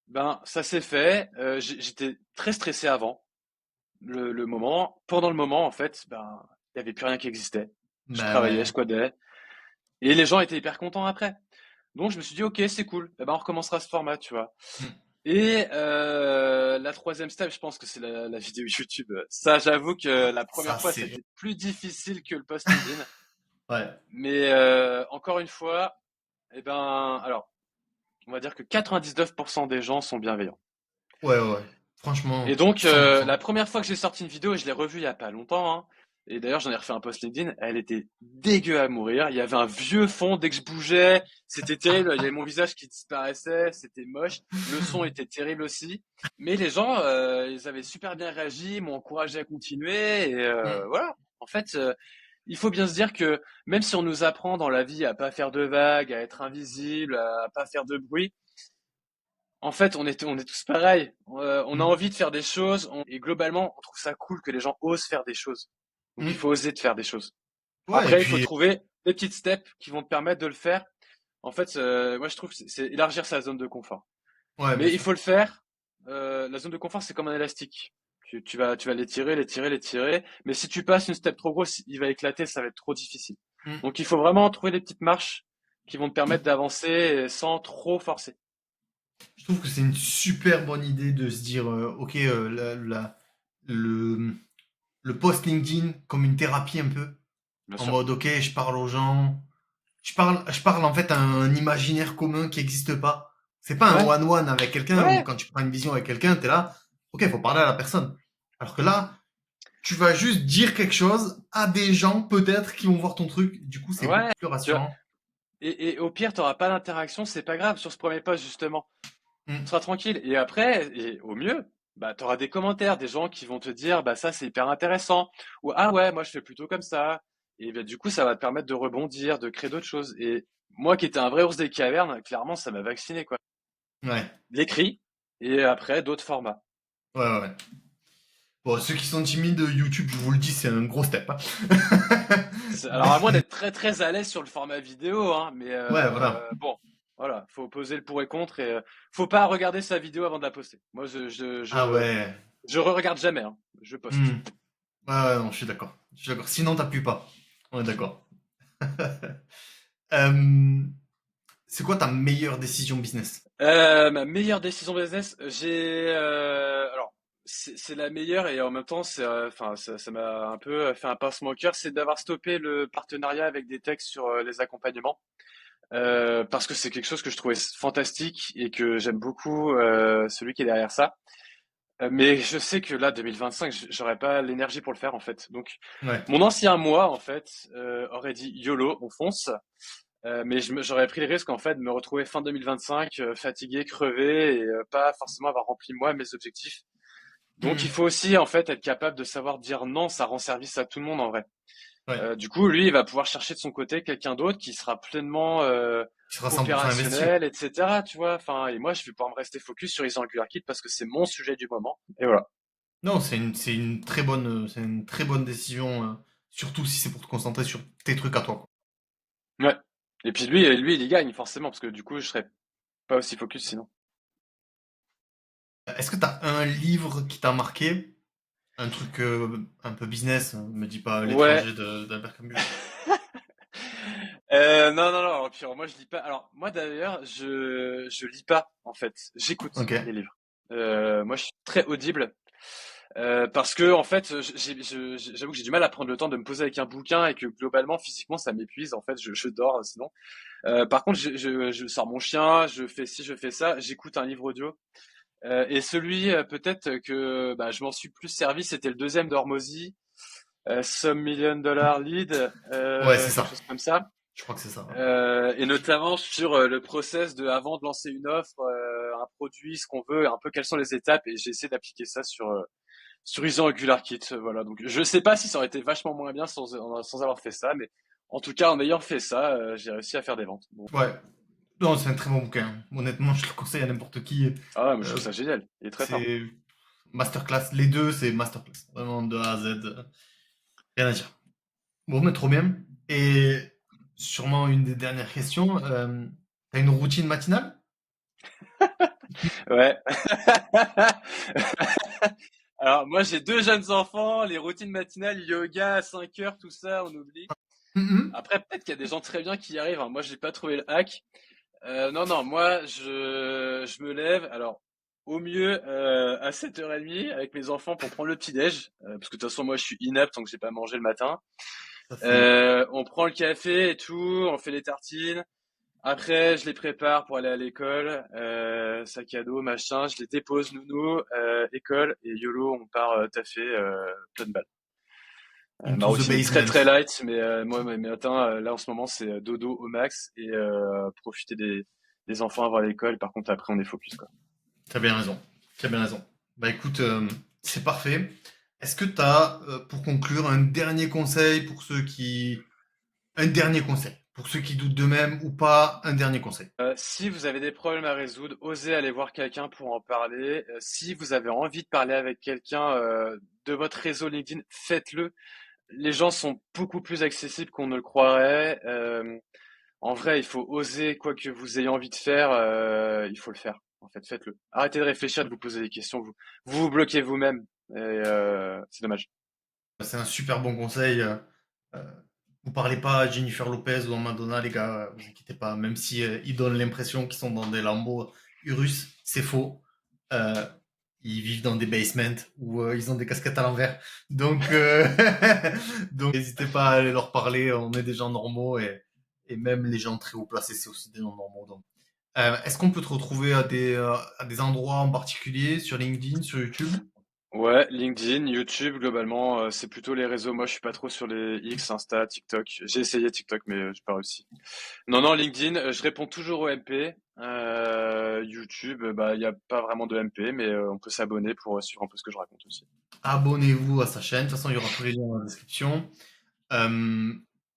ben ça s'est fait. J'étais très stressé avant le moment. Pendant le moment, en fait, ben il y avait plus rien qui existait. Je Bah travaillais, ouais. je codais et les gens étaient hyper contents après. Donc je me suis dit ok, c'est cool. Eh ben on recommencera ce format, tu vois. Mm. Et la troisième step, je pense que c'est la vidéo YouTube. Ça, j'avoue que la Ça, première fois, c'est. c'était plus difficile que le post LinkedIn. Ouais. Mais encore une fois, eh ben, alors, on va dire que 99% des gens sont bienveillants. Ouais, ouais. Et Franchement, donc, la 100%. première fois que j'ai sorti une vidéo, et je l'ai revue il y a pas longtemps, hein, et d'ailleurs j'en ai refait un post LinkedIn, elle était dégueu à mourir. Il y avait un vieux fond dès que je bougeais, c'était terrible. Il y avait mon visage qui disparaissait, c'était moche. Le son était terrible aussi. Mais les gens, ils avaient super bien réagi, m'ont encouragé à continuer. Et Mm. voilà. En fait, il faut bien se dire que même si on nous apprend dans la vie à pas faire de vagues, à être invisible, à pas faire de bruit, en fait, on est tous pareils. On a Mm. envie de faire des choses et globalement, on trouve ça cool que les gens osent faire des choses. Donc, il Mm. faut oser de faire des choses. Ouais, et Après, il faut puis. trouver des petites steps qui vont te permettre de le faire. En fait, moi, je trouve que c'est élargir sa zone de confort. Ouais, bien Mais il sûr. faut le faire. La zone de confort, c'est comme un élastique. Tu vas l'étirer, l'étirer, l'étirer. Mais si tu passes une step trop grosse, il va éclater, ça va être trop difficile. Mm. Donc, il faut vraiment trouver des petites marches qui vont te permettre d'avancer sans trop forcer. Je trouve que c'est une super bonne idée de se dire, ok, le, le post LinkedIn comme une thérapie un peu. Bien En sûr. mode, ok, je parle aux gens. Je parle en fait à un imaginaire commun qui n'existe pas. C'est pas un Ouais, one-one avec quelqu'un ou ouais, quand tu prends une vision avec quelqu'un, t'es là, ok, faut parler à la personne. Alors que là, tu vas juste dire quelque chose à des gens peut-être qui vont voir ton truc. Du coup, c'est beaucoup ouais. plus Tu vois, rassurant. et au pire, t'auras pas d'interaction, c'est pas grave sur ce premier post justement. Tu Mm. seras tranquille. Et après, et au mieux, bah t'auras des commentaires, des gens qui vont te dire, bah ça c'est hyper intéressant, ou ah ouais, moi je fais plutôt comme ça. Et bah, du coup, ça va te permettre de rebondir, de créer d'autres choses. Et moi qui étais un vrai ours des cavernes, clairement, ça m'a vacciné quoi. Ouais, L'écrit et après d'autres formats. ouais, ouais, ouais. Bon, ceux qui sont timides, YouTube, je vous le dis, c'est un gros step, hein. Alors à moins d'être très très à l'aise sur le format vidéo, hein, mais Ouais, voilà. bon, voilà, faut poser le pour et contre et faut pas regarder sa vidéo avant de la poster. Moi, Ah ouais. je re-regarde jamais, hein, je poste. Hmm. Ouais, ouais, non, je suis d'accord. Je suis d'accord. Sinon, t'appuies pas. On est d'accord. Euh, c'est quoi ta meilleure décision business? Ma meilleure décision business, alors c'est la meilleure et en même temps c'est enfin ça m'a un peu fait un pincement au cœur, c'est d'avoir stoppé le partenariat avec des techs sur les accompagnements. Parce que c'est quelque chose que je trouvais fantastique et que j'aime beaucoup celui qui est derrière ça. Mais je sais que là, 2025, j'aurais pas l'énergie pour le faire en fait. Donc, Ouais. mon ancien moi en fait aurait dit YOLO, on fonce. Mais j'aurais pris le risque en fait de me retrouver fin 2025 fatigué, crevé et pas forcément avoir rempli moi mes objectifs. Donc, il Hmm. faut aussi en fait être capable de savoir dire non. Ça rend service à tout le monde en vrai. Ouais. Du coup, lui, il va pouvoir chercher de son côté quelqu'un d'autre qui sera pleinement Tu seras 100% investi. opérationnel, etc. Tu vois. Enfin, et moi, je vais pouvoir me rester focus sur les AngularKit parce que c'est mon sujet du moment. Et voilà. Non, c'est une très bonne décision, surtout si c'est pour te concentrer sur tes trucs à toi, quoi. Ouais. Et puis lui, il y gagne forcément parce que du coup, je serais pas aussi focus sinon. Est-ce que t'as un livre qui t'a marqué? Un truc un peu business, hein, me dis pas Ouais. l'étranger d'Albert Camus. Non, non, non. Alors, puis, alors, moi, je lis pas. Alors, moi, d'ailleurs, je lis pas en fait. J'écoute Ok. les livres. Moi, je suis très audible. Parce que en fait, j'avoue que j'ai du mal à prendre le temps de me poser avec un bouquin et que globalement, physiquement, ça m'épuise. En fait, je dors sinon. Par contre, je sors mon chien, je fais ci, je fais ça, j'écoute un livre audio. Et celui peut-être que bah, je m'en suis plus servi, c'était le deuxième d'Hormozy, Some Million Dollar Lead, Ouais, c'est quelque ça. chose comme ça. Je crois que c'est ça. Ouais. Et notamment sur le process de avant de lancer une offre, un produit, ce qu'on veut, un peu quelles sont les étapes. Et j'ai essayé d'appliquer ça sur Iso Angular Kit. Voilà. Donc je sais pas si ça aurait été vachement moins bien sans avoir fait ça, mais en tout cas en ayant fait ça, j'ai réussi à faire des ventes. Bon. Ouais. Non, c'est un très bon bouquin. Honnêtement, je le conseille à n'importe qui. Ah ouais, moi je Euh, trouve ça génial. Il est très fin. c'est masterclass. Les deux, c'est masterclass. Vraiment de A à Z. Rien à dire. Bon, mais trop bien. Et sûrement une des dernières questions. T'as une routine matinale? Ouais. Alors moi j'ai deux jeunes enfants, les routines matinales, yoga à 5 heures, tout ça, on oublie. Mhm. Après peut-être qu'il y a des gens très bien qui y arrivent, hein. Moi j'ai pas trouvé le hack. Non, non, moi, je me lève, alors, au mieux, à 7h30 avec mes enfants pour prendre le petit-déj, parce que de toute façon, moi, je suis inapte tant que j'ai pas mangé le matin. Ça, c'est. On prend le café et tout, on fait les tartines. Après, je les prépare pour aller à l'école, sac à dos, machin. Je les dépose, nounou, école, et YOLO, on part taffer, plein de balles. Ma Into the routine est très très basement. light, mais moi, mes matins, là en ce moment, c'est dodo au max et profiter des enfants avant l'école. Par contre, après, on est focus, quoi. T'as bien raison. T'as bien raison. Bah écoute, c'est parfait. Est-ce que t'as, pour conclure, un dernier conseil pour ceux qui. Un dernier conseil. Pour ceux qui doutent d'eux-mêmes ou pas, un dernier conseil. Si vous avez des problèmes à résoudre, osez aller voir quelqu'un pour en parler. Si vous avez envie de parler avec quelqu'un de votre réseau LinkedIn, faites-le. Les gens sont beaucoup plus accessibles qu'on ne le croirait. En vrai, il faut oser quoi que vous ayez envie de faire, il faut le faire. En fait, faites-le. Arrêtez de réfléchir, de vous poser des questions. Vous bloquez vous-même. Et c'est dommage. C'est un super bon conseil. Euh, Vous parlez pas à Jennifer Lopez ou à Madonna, les gars, vous inquiétez pas. Même si ils donnent l'impression qu'ils sont dans des Lambeaux Urus, c'est faux. Euh, Ils vivent dans des basements où ils ont des casquettes à l'envers. Donc, donc n'hésitez pas à aller leur parler. On est des gens normaux et même les gens très haut placés, c'est aussi des gens normaux. Donc, est-ce qu'on peut te retrouver à des endroits en particulier sur LinkedIn, sur YouTube? Ouais, LinkedIn, YouTube, globalement, c'est plutôt les réseaux. Moi, je suis pas trop sur les X, Insta, TikTok. J'ai essayé TikTok, mais j'ai pas réussi. Non, non, LinkedIn, je réponds toujours aux MP. YouTube, bah, il n'y a pas vraiment de MP, mais on peut s'abonner pour suivre un peu ce que je raconte aussi. Abonnez-vous à sa chaîne. De toute façon, il y aura tous les liens dans la description. Euh,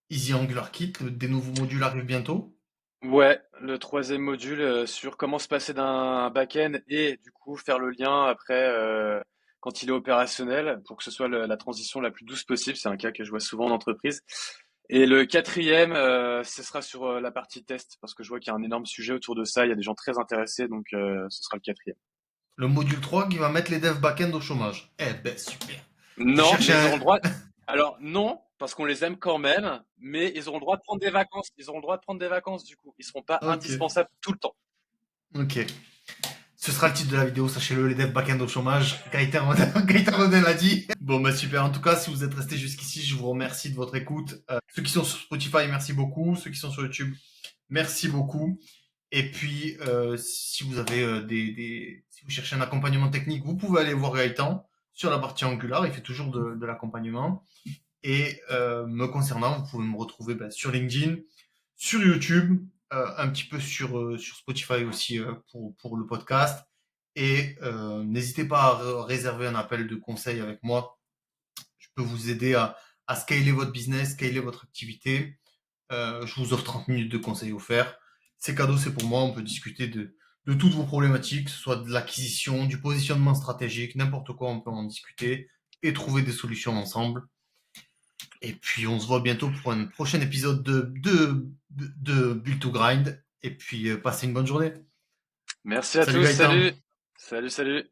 Easy Angular Kit, des nouveaux modules arrivent bientôt. Ouais, le troisième module sur comment se passer d'un back-end et du coup faire le lien après quand il est opérationnel pour que ce soit la transition la plus douce possible. C'est un cas que je vois souvent en entreprise. Et le quatrième, ce sera sur la partie test parce que je vois qu'il y a un énorme sujet autour de ça. Il y a des gens très intéressés, donc ce sera le quatrième. Le module 3 qui va mettre les devs back-end au chômage. Eh ben super. Je Non, cherchais mais ils auront un. le droit. Alors non, parce qu'on les aime quand même, mais ils auront le droit de prendre des vacances. Ils auront le droit de prendre des vacances du coup. Ils seront pas Ok, indispensables tout le temps. ok. Ce sera le titre de la vidéo, sachez-le, les devs back-end au chômage. Gaëtan Rodin, Gaëtan Rodin l'a dit. Bon, bah super. En tout cas, si vous êtes restés jusqu'ici, je vous remercie de votre écoute. Ceux qui sont sur Spotify, merci beaucoup. Ceux qui sont sur YouTube, merci beaucoup. Et puis, si vous avez si vous cherchez un accompagnement technique, vous pouvez aller voir Gaëtan sur la partie Angular. Il fait toujours de l'accompagnement. Et me concernant, vous pouvez me retrouver sur LinkedIn, sur YouTube, un petit peu sur Spotify aussi pour le podcast. Et n'hésitez pas à réserver un appel de conseil avec moi. Je peux vous aider à scaler votre business, scaler votre activité. Je vous offre 30 minutes de conseils offerts. C'est cadeau, c'est pour moi. On peut discuter de toutes vos problématiques, que ce soit de l'acquisition, du positionnement stratégique, n'importe quoi, on peut en discuter et trouver des solutions ensemble. Et puis on se voit bientôt pour un prochain épisode de Build to Grind. Et puis passez une bonne journée. Merci à Salut tous, Gaëtan. salut! Salut, salut!